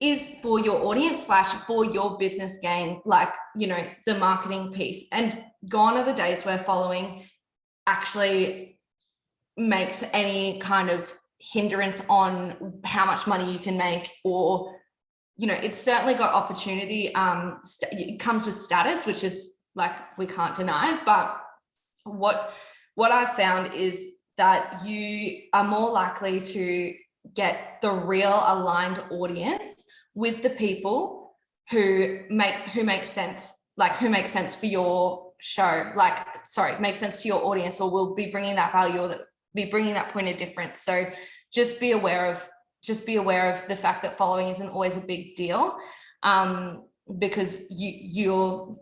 is for your audience / for your business gain, the marketing piece. And gone are the days where following actually makes any kind of hindrance on how much money you can make, or it's certainly got opportunity. It comes with status, which is we can't deny. But what I've found is that you are more likely to get the real aligned audience with the people who make sense, who make sense for your show, make sense to your audience, or will be bringing that value, or that be bringing that point of difference. So just be aware of the fact that following isn't always a big deal, because you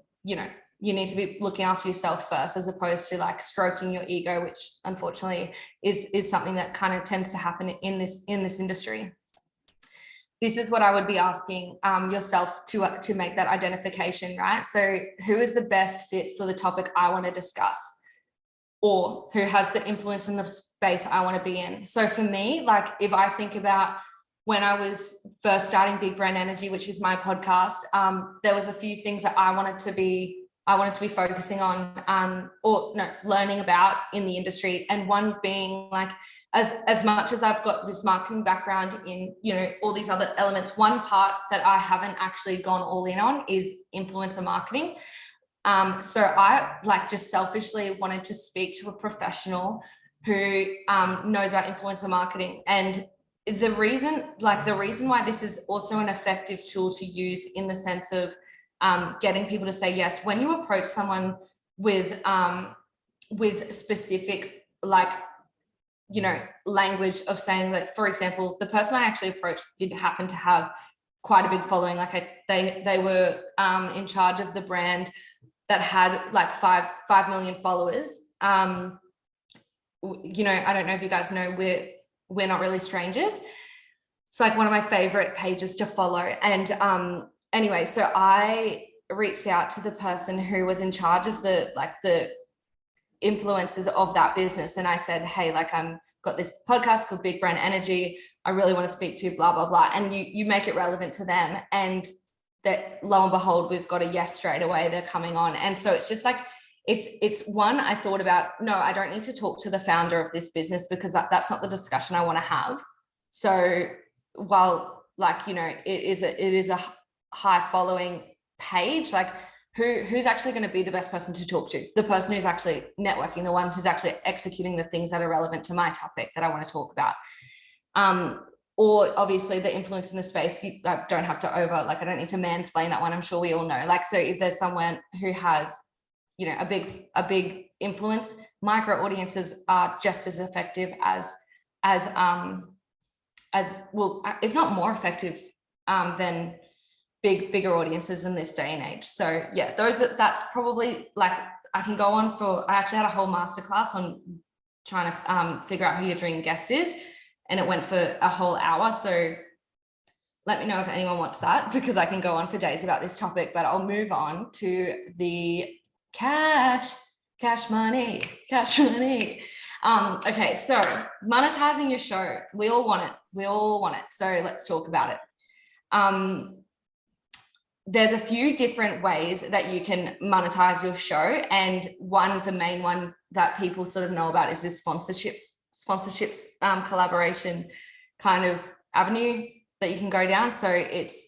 need to be looking after yourself first, as opposed to stroking your ego, which unfortunately is something that kind of tends to happen in this industry. This is what I would be asking yourself to make that identification, right? So who is the best fit for the topic I want to discuss, or who has the influence in the space I want to be in? So for me, if I think about when I was first starting Big Brand Energy, which is my podcast, there was a few things that I wanted to be focusing on, learning about in the industry. And one being as much as I've got this marketing background in, all these other elements, one part that I haven't actually gone all in on is influencer marketing. So I just selfishly wanted to speak to a professional who knows about influencer marketing. And the reason why this is also an effective tool to use, in the sense of getting people to say yes, when you approach someone with specific language of saying, for example, the person I actually approached did happen to have quite a big following. They were in charge of the brand that had 5 million followers. I don't know if you guys know, we're not really strangers. It's one of my favorite pages to follow. And anyway, so I reached out to the person who was in charge of the influencers of that business, and I said, hey, I'm got this podcast called Big Brand Energy, I really want to speak to blah blah blah. And you make it relevant to them, and that, lo and behold, we've got a yes straight away, they're coming on. And so it's just it's one, I thought about, no, I don't need to talk to the founder of this business, because that's not the discussion I want to have. So while it is a high following page, who's actually going to be the best person to talk to? The person who's actually networking, the ones who's actually executing the things that are relevant to my topic that I want to talk about. Or obviously the influence in the space, I don't have to I don't need to mansplain that one. I'm sure we all know. So if there's someone who has, a big influence, micro audiences are just as effective as well, if not more effective than bigger audiences in this day and age. So yeah, that's probably I can go on for, I actually had a whole masterclass on trying to figure out who your dream guest is, and it went for a whole hour. So let me know if anyone wants that, because I can go on for days about this topic, but I'll move on to the cash money. Okay, so monetizing your show, we all want it. So let's talk about it. There's a few different ways that you can monetize your show, and the main one that people sort of know about is this sponsorships collaboration kind of avenue that you can go down. So it's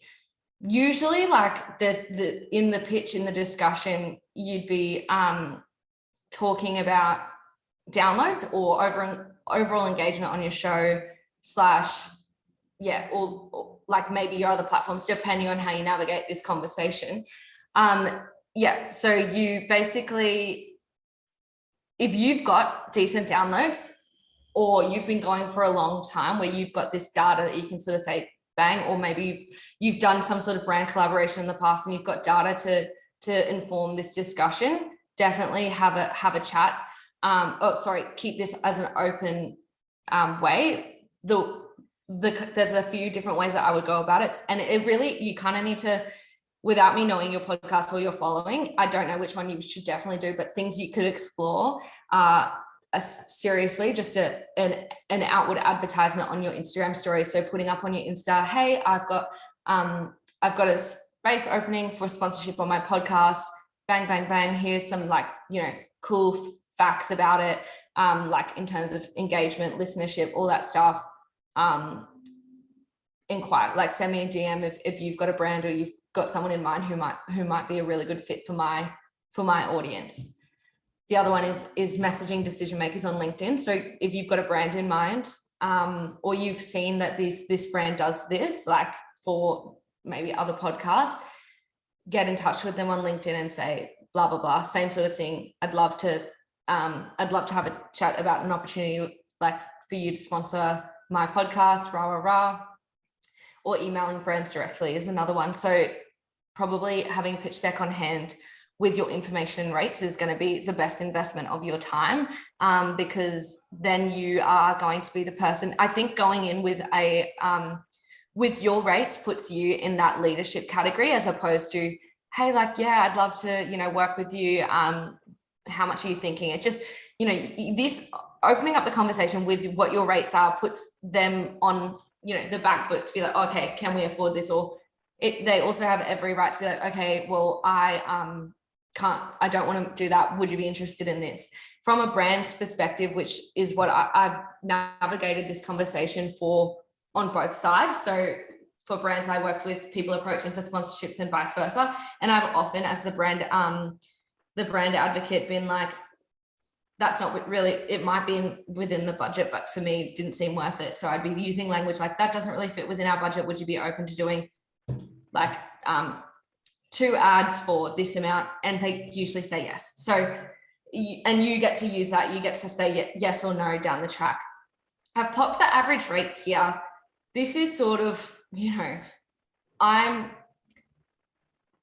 usually like in the pitch, in the discussion, you'd be talking about downloads or overall engagement on your show or like maybe your other platforms, depending on how you navigate this conversation. So you basically, if you've got decent downloads, or you've been going for a long time where you've got this data that you can sort of say bang, or maybe you've done some sort of brand collaboration in the past and you've got data to inform this discussion, definitely have a chat. Keep this as an open way. There's a few different ways that I would go about it, and it really, you kind of need to, without me knowing your podcast or your following, I don't know which one you should definitely do, but things you could explore seriously, just an outward advertisement on your Instagram story. So putting up on your Insta, hey, I've got a space opening for sponsorship on my podcast, bang bang bang, here's some cool facts about it, like in terms of engagement, listenership, all that stuff. Inquire, like send me a DM if you've got a brand or you've got someone in mind who might be a really good fit for my audience. The other one is messaging decision makers on LinkedIn. So if you've got a brand in mind, or you've seen that this brand does this, like for maybe other podcasts, get in touch with them on LinkedIn and say blah blah blah, same sort of thing. I'd love to have a chat about an opportunity like for you to sponsor my podcast, rah rah rah. Or emailing brands directly is another one. So probably having a pitch deck on hand with your information and rates is going to be the best investment of your time, because then you are going to be the person. I think going in with with your rates puts you in that leadership category, as opposed to, hey, I'd love to, work with you. How much are you thinking? It just, this opening up the conversation with what your rates are puts them on, the back foot to be like, okay, can we afford this? Or they also have every right to be like, okay, well, I don't want to do that. Would you be interested in this? From a brand's perspective, which is what I've navigated this conversation for on both sides. So for brands I worked with, people approaching for sponsorships and vice versa. And I've often, as the brand advocate, been like, that's not really, it might be within the budget, but for me, it didn't seem worth it. So I'd be using language like, that doesn't really fit within our budget. Would you be open to doing 2 ads for this amount? And they usually say yes. So, you get to use that. You get to say yes or no down the track. I've popped the average rates here. This is sort of,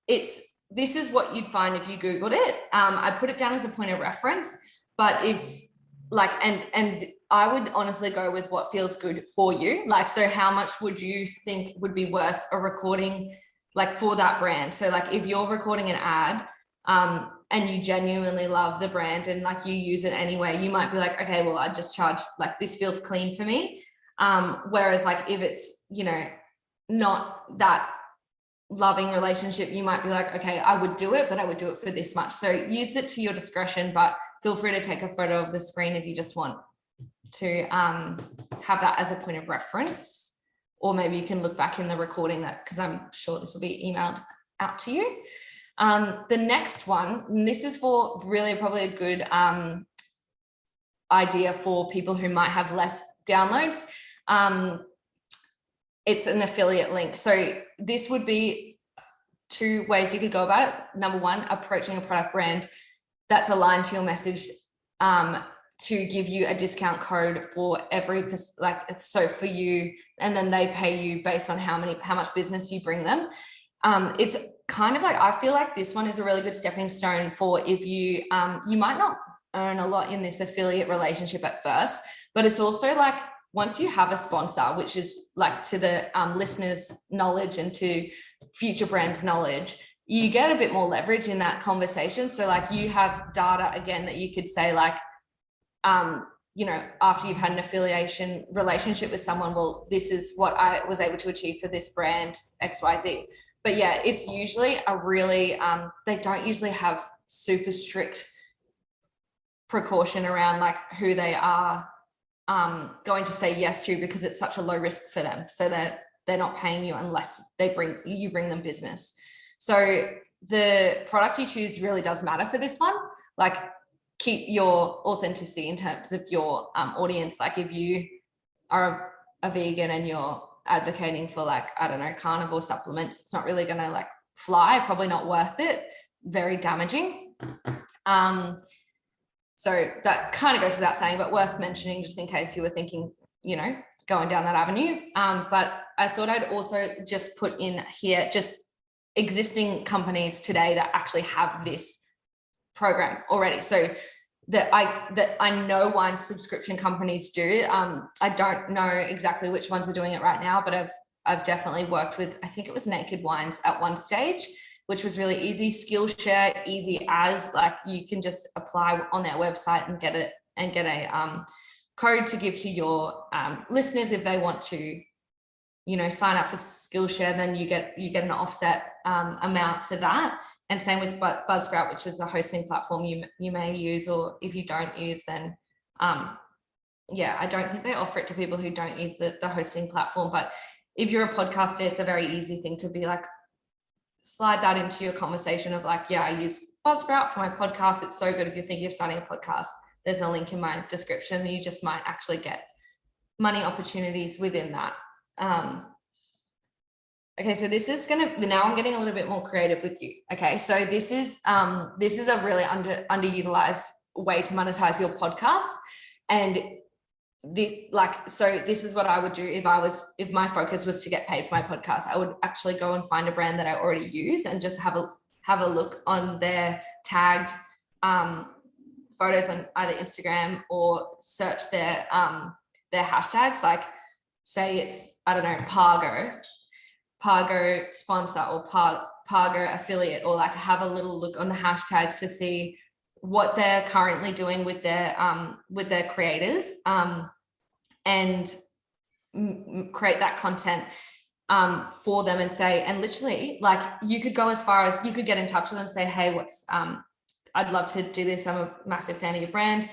this is what you'd find if you Googled it. I put it down as a point of reference, but if and I would honestly go with what feels good for you. So how much would you think would be worth a recording for that brand? So if you're recording an ad, and you genuinely love the brand and you use it anyway, you might be like, okay, well, I just charge, this feels clean for me. Whereas if it's, not that loving relationship, you might be like, okay, I would do it, but I would do it for this much. So use it to your discretion, but feel free to take a photo of the screen if you just want to have that as a point of reference, or maybe you can look back in the recording because I'm sure this will be emailed out to you. The next one, and this is for really probably a good idea for people who might have less downloads. It's an affiliate link. So this would be 2 ways you could go about it. Number 1, approaching a product brand that's aligned to your message to give you a discount code for every, so for you, and then they pay you based on how much business you bring them. It's kind of I feel like this one is a really good stepping stone for if you, you might not earn a lot in this affiliate relationship at first, but it's also like once you have a sponsor, which is like to the listeners' knowledge and to future brands' knowledge, you get a bit more leverage in that conversation. So like you have data again that you could say like, you know, after you've had an affiliation relationship with someone, well, this is what I was able to achieve for this brand XYZ. But yeah, it's usually a really, they don't usually have super strict precaution around like who they are going to say yes to, because it's such a low risk for them. So that they're not paying you unless you bring them business. So the product you choose really does matter for this one. Like keep your authenticity in terms of your audience. Like if you are a vegan and you're advocating for like, I don't know, carnivore supplements, it's not really going to like fly, probably not worth it, very damaging. So that kind of goes without saying, but worth mentioning just in case you were thinking, you know, going down that avenue. But I thought I'd also just put in here just existing companies today that actually have this program already. So that I know wine subscription companies do. I don't know exactly which ones are doing it right now, but I've definitely worked with, I think it was Naked Wines at one stage, which was really easy. Skillshare, easy as, like you can just apply on their website and get a code to give to your listeners if they want to, you know, sign up for Skillshare. Then you get an offset amount for that. And same with Buzzsprout, which is a hosting platform you may use, or if you don't use, then yeah, I don't think they offer it to people who don't use the hosting platform. But if you're a podcaster, it's a very easy thing to be like, slide that into your conversation of like, yeah, I use Buzzsprout for my podcast. It's so good. If you're thinking of starting a podcast, there's a link in my description. You just might actually get money opportunities within that. Okay, so this is now I'm getting a little bit more creative with you. Okay, so this is a really underutilized way to monetize your podcast. And this is what I would do if my focus was to get paid for my podcast. I would actually go and find a brand that I already use and just have a look on their tagged photos on either Instagram, or search their hashtags. Like say it's, I don't know, Pargo sponsor or Pargo affiliate, or like have a little look on the hashtags to see what they're currently doing with their creators, and create that content for them, and say, and literally like you could go as far as you could get in touch with them, say, hey, I'd love to do this. I'm a massive fan of your brand.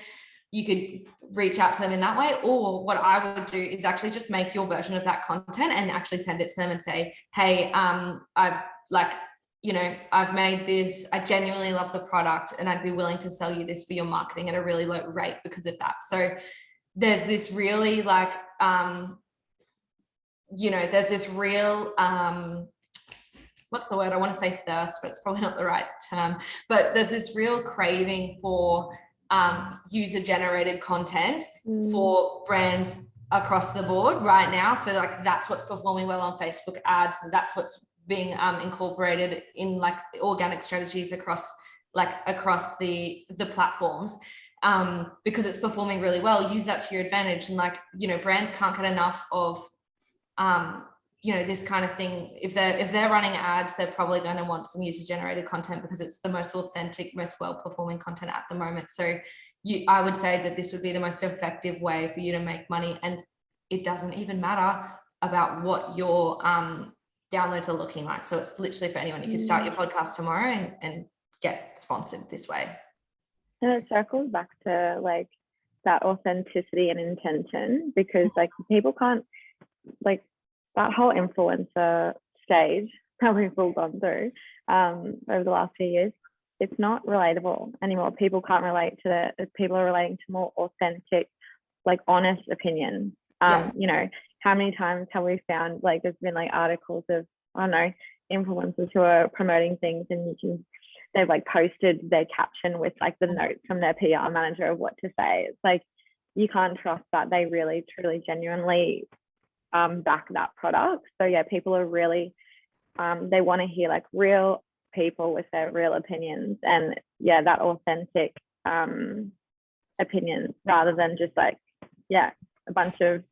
You could reach out to them in that way. Or what I would do is actually just make your version of that content and actually send it to them and say, hey, I've made this, I genuinely love the product and I'd be willing to sell you this for your marketing at a really low rate because of that. So there's this really like, there's this real, what's the word? I want to say thirst, but it's probably not the right term, but there's this real craving for user generated content for brands across the board right now. So like that's what's performing well on Facebook ads, and that's what's being incorporated in like organic strategies across the platforms, because it's performing really well. Use that to your advantage. And like, brands can't get enough of this kind of thing. If they're running ads, they're probably going to want some user generated content because it's the most authentic, most well-performing content at the moment. So I would say that this would be the most effective way for you to make money. And it doesn't even matter about what your downloads are looking like. So it's literally for anyone. You can start your podcast tomorrow and get sponsored this way.
And it circles back to like that authenticity and intention, because like people can't, like, that whole influencer stage that we've all gone through over the last few years, it's not relatable anymore. People can't relate to that. People are relating to more authentic, like honest opinions. How many times have we found like there's been like articles of, I don't know, influencers who are promoting things, and they've like posted their caption with like the notes from their PR manager of what to say. It's like, you can't trust that they really, truly, genuinely back that product. So yeah, people are really they want to hear like real people with their real opinions, and yeah, that authentic opinions rather than just like, a bunch of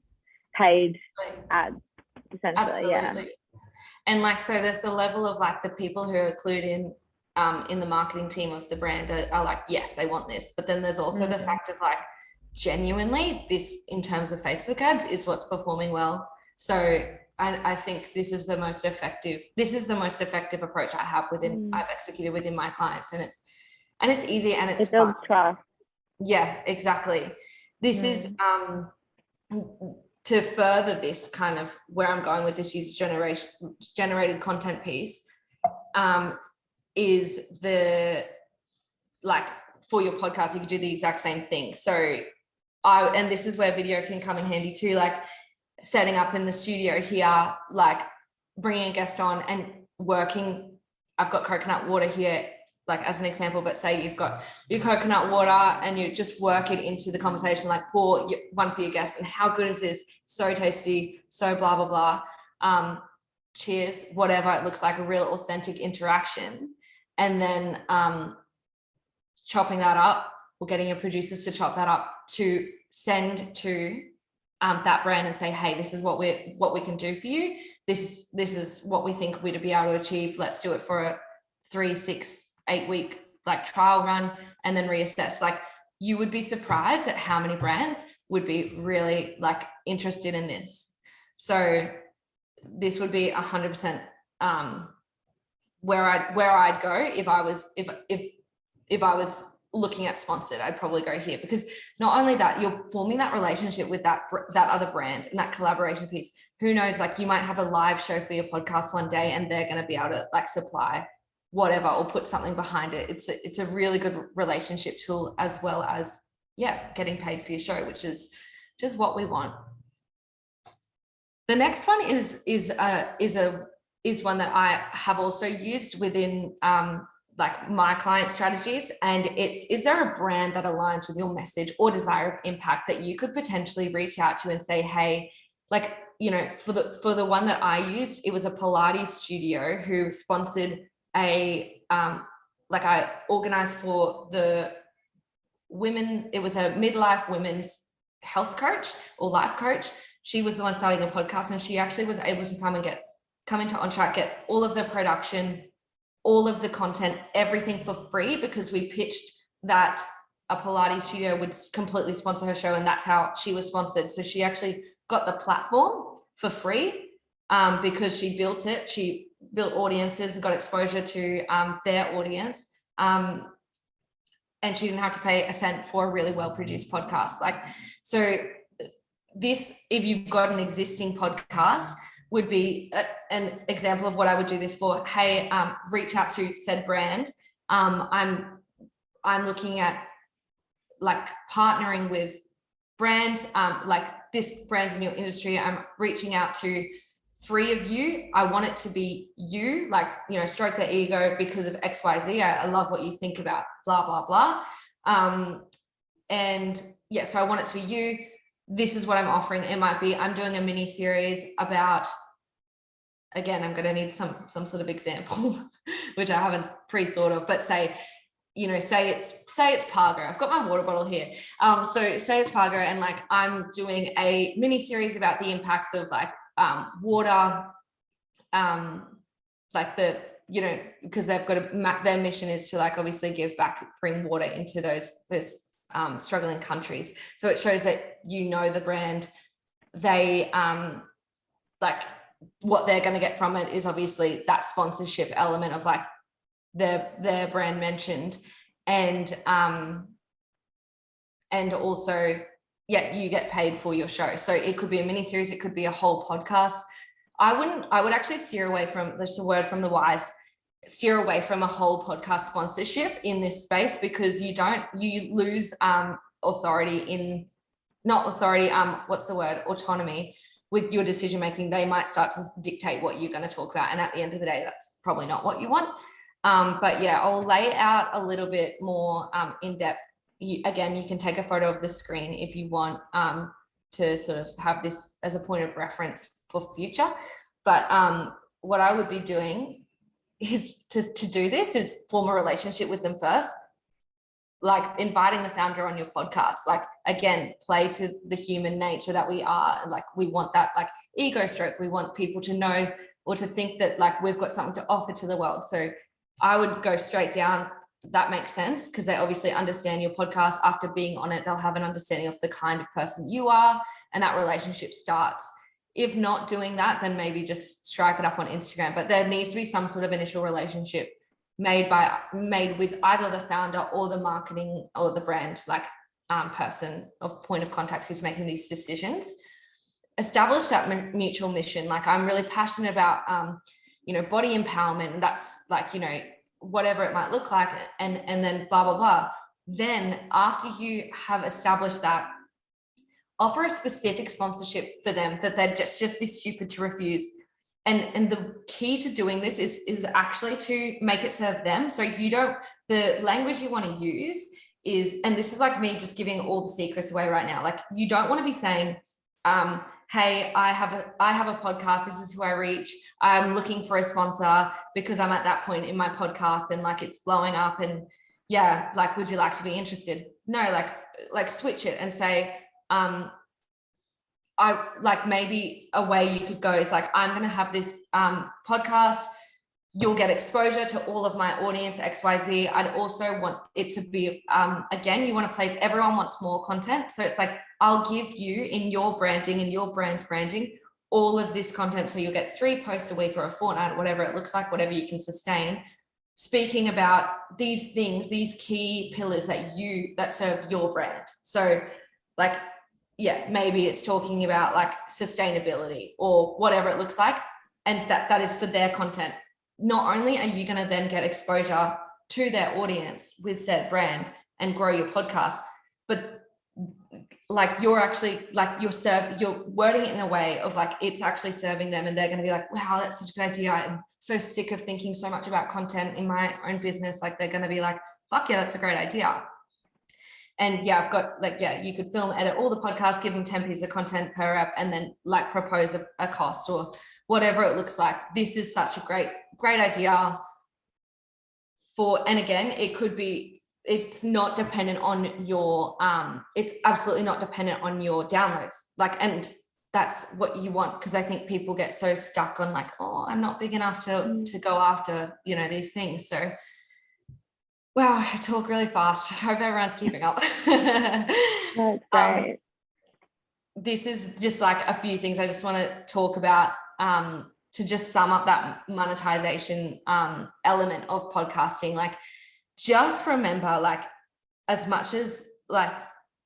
paid ads, essentially.
Absolutely. And like, so there's the level of like the people who are clued in the marketing team of the brand are like, yes, they want this. But then there's also the fact of like, genuinely, this in terms of Facebook ads is what's performing well. So I think this is the most effective approach I've executed within my clients, and it's easy and it's
builds
fun.
trust.
Yeah, exactly. This is to further this kind of where I'm going with this user generated content piece, is the, like, for your podcast, you could do the exact same thing. So and this is where video can come in handy too, like setting up in the studio here, like bringing a guest on and working. I've got coconut water here, like as an example, but say you've got your coconut water and you just work it into the conversation, like pour one for your guest and how good is this? So tasty, so blah, blah, blah. Cheers, whatever. It looks like a real authentic interaction. And then chopping that up, or getting your producers to chop that up to send to that brand and say, hey, this is what we can do for you. This is what we think we'd be able to achieve. Let's do it for a 3, 6, 8 week like trial run and then reassess. Like, you would be surprised at how many brands would be really like interested in this. So this would be 100% where I'd go if I was looking at sponsored. I'd probably go here, because not only that, you're forming that relationship with that other brand and that collaboration piece. Who knows, like you might have a live show for your podcast one day and they're going to be able to like supply whatever or put something behind it. It's a really good relationship tool, as well as getting paid for your show, which is just what we want. The next one is one that I have also used within like my client strategies, and is there a brand that aligns with your message or desire of impact that you could potentially reach out to and say, hey, like, you know, for the one that I used, it was a Pilates studio who sponsored like I organized for the women. It was a midlife women's health coach or life coach. She was the one starting a podcast, and she actually was able to come into On Track, get all of the production, all of the content, everything for free, because we pitched that a Pilates studio would completely sponsor her show, and that's how she was sponsored. So she actually got the platform for free because she built it. She built audiences, got exposure to their audience, and she didn't have to pay a cent for a really well-produced podcast. Like, so this, if you've got an existing podcast, would be an example of what I would do this for. Hey, reach out to said brand. I'm looking at like partnering with brands, like this brand's in your industry. I'm reaching out to 3 of you. I want it to be you, like, you know, stroke their ego because of XYZ. I love what you think about blah, blah, blah. And yeah, so I want it to be you. This is what I'm offering. It might be, I'm doing a mini series about, again, I'm going to need some sort of example, which I haven't pre-thought of, but say it's Pargo. I've got my water bottle here. So say it's Pargo, and like I'm doing a mini series about the impacts of like water, like the, you know, because they've got their mission is to like obviously give back, bring water into those struggling countries. So it shows that, you know, the brand, they like what they're going to get from it is obviously that sponsorship element of like their brand mentioned, and also you get paid for your show. So it could be a mini series, it could be a whole podcast. I would actually steer away from, just a word from the wise, steer away from a whole podcast sponsorship in this space, because you lose autonomy with your decision making. They might start to dictate what you're going to talk about, and at the end of the day, that's probably not what you want. But yeah, I'll lay it out a little bit more in depth. Again, you can take a photo of the screen if you want to sort of have this as a point of reference for future. But what I would be doing is to do this is form a relationship with them first. like inviting the founder on your podcast, like again, play to the human nature that we are. Like we want that like ego stroke. We want people to know or to think that like we've got something to offer to the world. So I would go straight down. That makes sense because they obviously understand your podcast. After being on it, they'll have an understanding of the kind of person you are, and that relationship starts. If not doing that, then maybe just strike it up on Instagram. But there needs to be some sort of initial relationship made with either the founder or the marketing or the brand like person of point of contact who's making these decisions. Establish that mutual mission. Like I'm really passionate about body empowerment, and that's like whatever it might look like, and then blah blah blah. Then after you have established that, offer a specific sponsorship for them that they'd just be stupid to refuse. And the key to doing this is actually to make it serve them. So the language you want to use is, and this is like me just giving all the secrets away right now. Like you don't want to be saying, hey, I have a podcast. This is who I reach. I'm looking for a sponsor because I'm at that point in my podcast and like it's blowing up and yeah, like, would you like to be interested? No, like switch it and say, I like maybe a way you could go is like, I'm going to have this podcast. You'll get exposure to all of my audience, XYZ. I'd also want it to be, again, you want to play, everyone wants more content. So it's like, I'll give you in your branding and your brand's branding, all of this content. So you'll get 3 posts a week or a fortnight, whatever it looks like, whatever you can sustain, speaking about these things, these key pillars that serve your brand. So like, yeah, maybe it's talking about like sustainability or whatever it looks like. And that is for their content. Not only are you going to then get exposure to their audience with said brand and grow your podcast, but like you're actually like you're wording it in a way of like it's actually serving them, and they're going to be like, wow, that's such a good idea. I'm so sick of thinking so much about content in my own business. Like they're going to be like, fuck yeah, that's a great idea. And yeah, I've got like, yeah, you could film, edit all the podcasts, give them 10 pieces of content per app, and then like propose a cost or whatever it looks like. This is such a great idea and again, it could be, it's not dependent on your, it's absolutely not dependent on your downloads. Like, and that's what you want. Cause I think people get so stuck on like, oh, I'm not big enough to go after, these things. So wow, I talk really fast. I hope everyone's keeping up.
That's great.
This is just like a few things I just want to talk about to just sum up that monetization element of podcasting. Like, just remember, like, as much as like,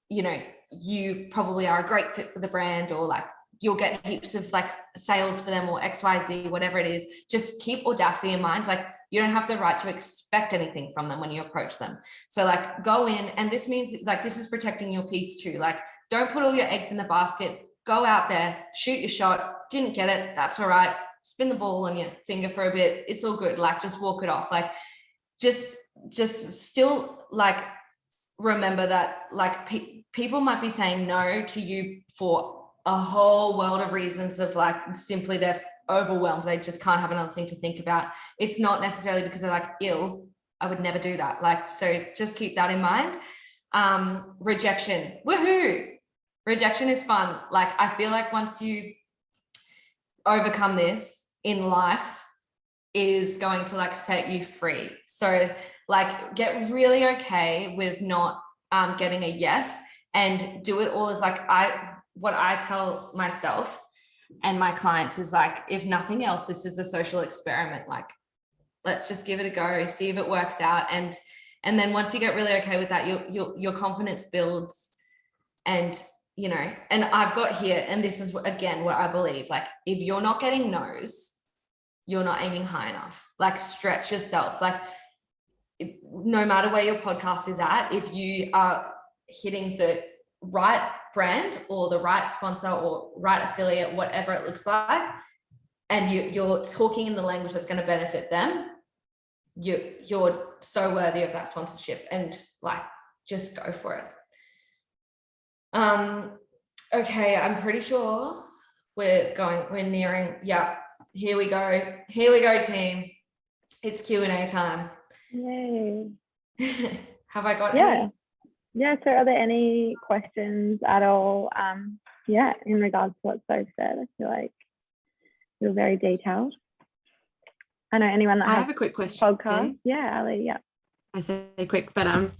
you probably are a great fit for the brand, or like you'll get heaps of like sales for them or XYZ, whatever it is, just keep audacity in mind. Like, you don't have the right to expect anything from them when you approach them. So like go in, and this means like, this is protecting your piece too. Like, don't put all your eggs in the basket, go out there, shoot your shot, didn't get it, that's all right. Spin the ball on your finger for a bit. It's all good. Like, just walk it off. Like, just still like, remember that like people might be saying no to you for a whole world of reasons of like, simply they're overwhelmed. They just can't have another thing to think about. It's not necessarily because they're like ill. I would never do that. Like, so just keep that in mind. Rejection. Woohoo. Rejection is fun. Like, I feel like once you overcome this in life, is going to like set you free. So like, get really okay with not getting a yes, and do it all as like, what I tell myself and my clients is like, if nothing else, this is a social experiment. Like, let's just give it a go, see if it works out. And then once you get really okay with that, your confidence builds. And, and I've got here, and this is again, what I believe, like, if you're not getting no's, you're not aiming high enough. Like, stretch yourself. Like, no matter where your podcast is at, if you are hitting the right brand or the right sponsor or right affiliate, whatever it looks like, and you're talking in the language that's going to benefit them, you're so worthy of that sponsorship, and like, just go for it. Okay, I'm pretty sure we're nearing, yeah, here we go team, it's Q&A time.
Yay.
Have I got
Yeah.
any?
Yeah, so are there any questions at all? In regards to what Soph said, I feel like you're very detailed. I know anyone that
I
has
have a quick question.
podcast. Yeah, Ali, yeah.
I say quick, but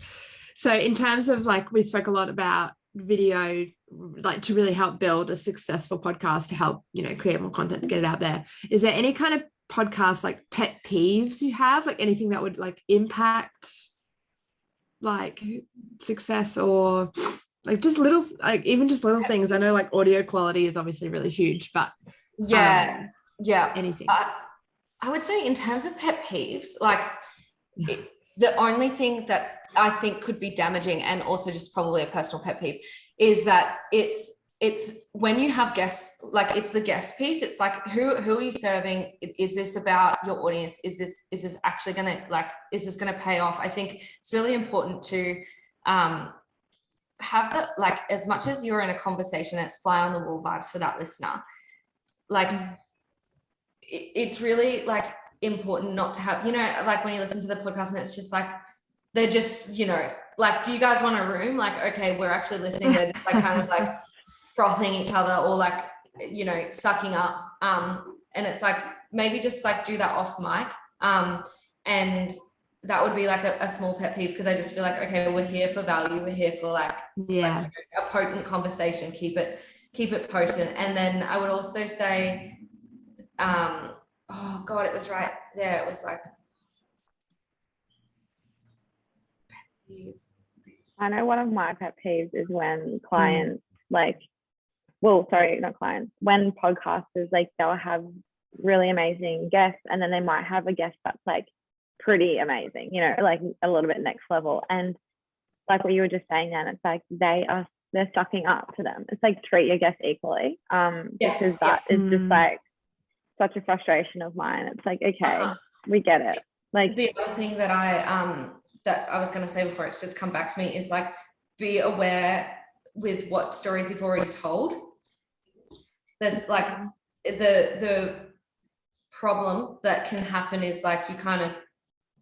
so in terms of like, we spoke a lot about video, like to really help build a successful podcast, to help, you know, create more content, to get it out there. Is there any kind of podcast like pet peeves you have, like anything that would like impact like success, or like just little, like even just little things? I know like audio quality is obviously really huge, but
Yeah.
anything.
I would say in terms of pet peeves, like the only thing that I think could be damaging, and also just probably a personal pet peeve, is that it's when you have guests, like it's the guest piece. It's like, who are you serving? Is this about your audience? Is this actually gonna, like, is this gonna pay off? I think it's really important to have that, like, as much as you're in a conversation, it's fly on the wall vibes for that listener. Like it's really like important not to have, you know, like when you listen to the podcast and it's just like, they're just, you know, like, do you guys want a room? Like, okay, we're actually listening. They're just like kind of like frothing each other, or like, you know, sucking up. And it's like, maybe just like do that off mic. And that would be like a small pet peeve, because I just feel like, okay, we're here for value. We're here for like a potent conversation. Keep it potent. And then I would also say, oh God, it was right there. It was like,
I know one of my pet peeves is when clients when podcasters, like, they'll have really amazing guests, and then they might have a guest that's like pretty amazing, you know, like a little bit next level. And like what you were just saying then, it's like they're sucking up to them. It's like, treat your guests equally. Because that is just like such a frustration of mine. It's like, okay, we get it. Like,
the other thing that I was going to say before it's just come back to me is like, be aware with what stories you've already told. There's like the problem that can happen is like, you kind of,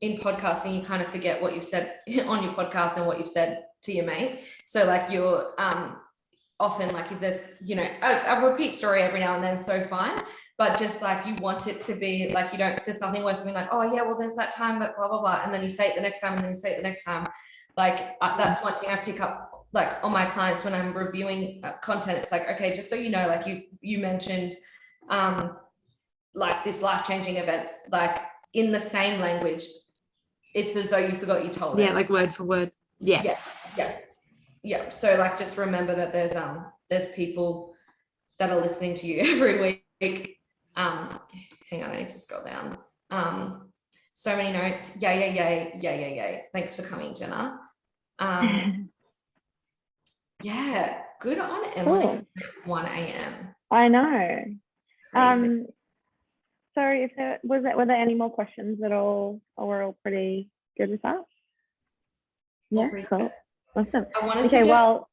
in podcasting, you kind of forget what you've said on your podcast and what you've said to your mate. So like, you're often like, if there's, you know, a repeat story every now and then, so fine, but just like, you want it to be like, you don't, there's nothing worse than being like, oh yeah, well there's that time that blah blah blah, and then you say it the next time, and then you say it the next time. Like that's one thing I pick up like on my clients when I'm reviewing content. It's like, okay, just so you know, like you mentioned like this life-changing event, like in the same language, it's as though you forgot you told it.
Yeah, like word for word. Yeah.
So like, just remember that there's people that are listening to you every week. Hang on, I need to scroll down. So many notes. Yay. Thanks for coming, Jenna. Yeah, good on Emily.
Cool.
For 1 a.m.
I know.
Crazy.
So were there any more questions at all, or we're all pretty good with that? Yeah, cool. Awesome.
I wanted to just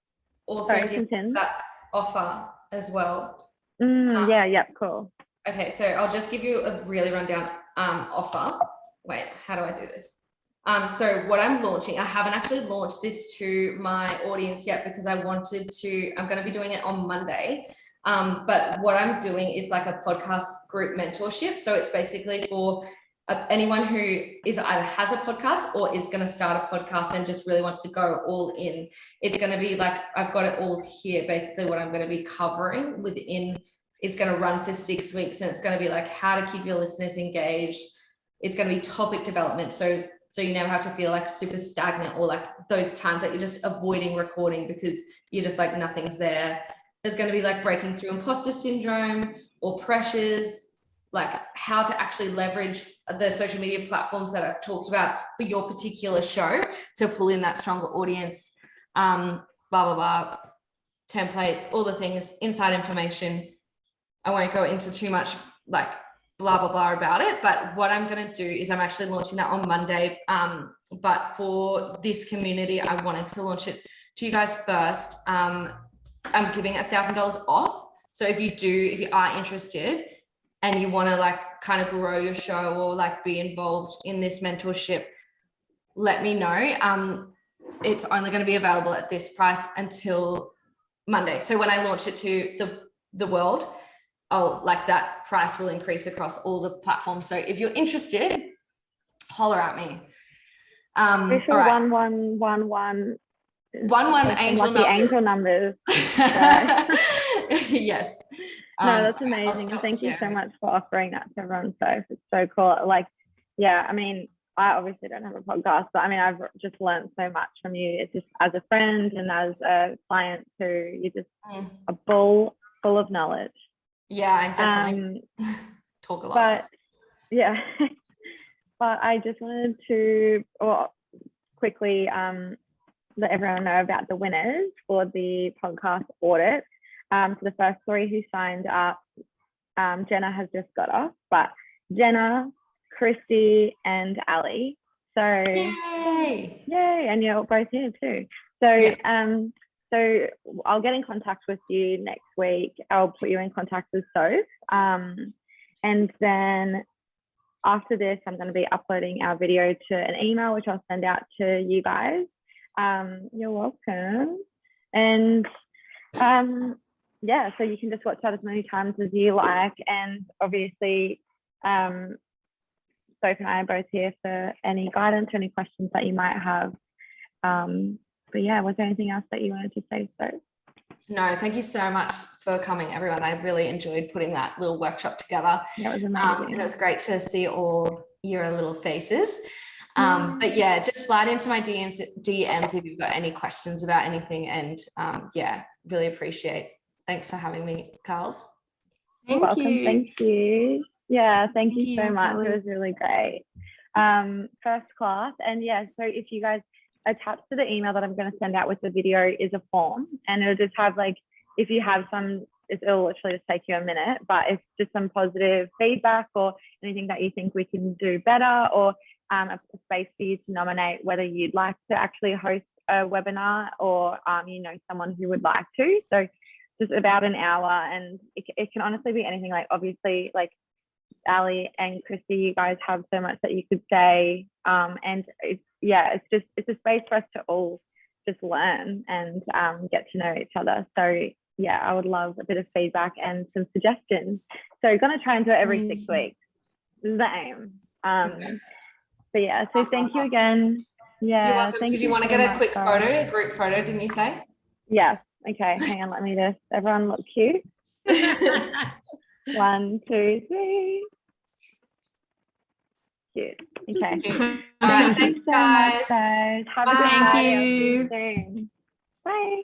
also give
continue.
that offer as well.
Cool.
Okay, so I'll just give you a really rundown offer. Wait, how do I do this? So what I'm launching, I haven't actually launched this to my audience yet, because I'm going to be doing it on Monday. But what I'm doing is like a podcast group mentorship. So it's basically for anyone who is either has a podcast or is going to start a podcast and just really wants to go all in. It's going to be like, I've got it all here, basically what I'm going to be covering within. It's going to run for 6 weeks, and it's going to be like how to keep your listeners engaged. It's going to be topic development. So you never have to feel like super stagnant, or like those times that you're just avoiding recording because you're just like, nothing's there. There's going to be like breaking through imposter syndrome or pressures, like how to actually leverage the social media platforms that I've talked about for your particular show to pull in that stronger audience, blah, blah, blah, templates, all the things, inside information. I won't go into too much like blah, blah, blah about it. But what I'm going to do is I'm actually launching that on Monday. But for this community, I wanted to launch it to you guys first. I'm giving $1,000 off. So if you are interested and you want to like kind of grow your show or like be involved in this mentorship, let me know. it's only going to be available at this price until Monday. So when I launch it to the world, that price will increase across all the platforms. So if you're interested, holler at me. All right.
1111
angel numbers. Yes.
No, that's amazing. Thank you so much for offering that to everyone. So it's so cool. Like, yeah, I mean, I obviously don't have a podcast, but I mean, I've just learned so much from you. It's just as a friend and as a client too. You're just a full of knowledge.
Yeah, I definitely talk a lot.
But yeah, but I just wanted to quickly let everyone know about the winners for the podcast audit. So the first 3 who signed up, Jenna has just got off, but Jenna, Christy, and Ali. So yay! And you're both here too. So yes. So I'll get in contact with you next week. I'll put you in contact with Sophie. And then after this, I'm going to be uploading our video to an email, which I'll send out to you guys. You're welcome. And yeah, so you can just watch that as many times as you like. And obviously, Sophie and I are both here for any guidance or any questions that you might have. But yeah, was there anything else that you wanted to say, Sophie?
No, thank you so much for coming, everyone. I really enjoyed putting that little workshop together.
That was amazing.
And it was great to see all your little faces. But yeah, just slide into my DMs if you've got any questions about anything. And yeah, really appreciate. Thanks for having me, Carls.
You're welcome. Thank you. Yeah, thank you so much. It was really great. First class. And yeah, so if you guys attached to the email that I'm going to send out with the video is a form, and it'll just have like, if you have some, it'll literally just take you a minute, but it's just some positive feedback or anything that you think we can do better, or a space for you to nominate whether you'd like to actually host a webinar or you know, someone who would like to. So just about an hour, and it can honestly be anything. Like obviously, like Ali and Christy, you guys have so much that you could say, and it's a space for us to all just learn and get to know each other. So yeah, I would love a bit of feedback and some suggestions. So I'm going to try and do it every 6 weeks. This is the aim. But yeah, so thank you again. Yeah,
you're welcome. Did you want to get a quick photo, a group photo, didn't you say?
Yes. Okay, hang on, let me just, everyone look cute. 1, 2, 3. Cute. Okay.
All right, thanks,
so
guys.
much, guys. Have a good night. I'll see you soon. Bye.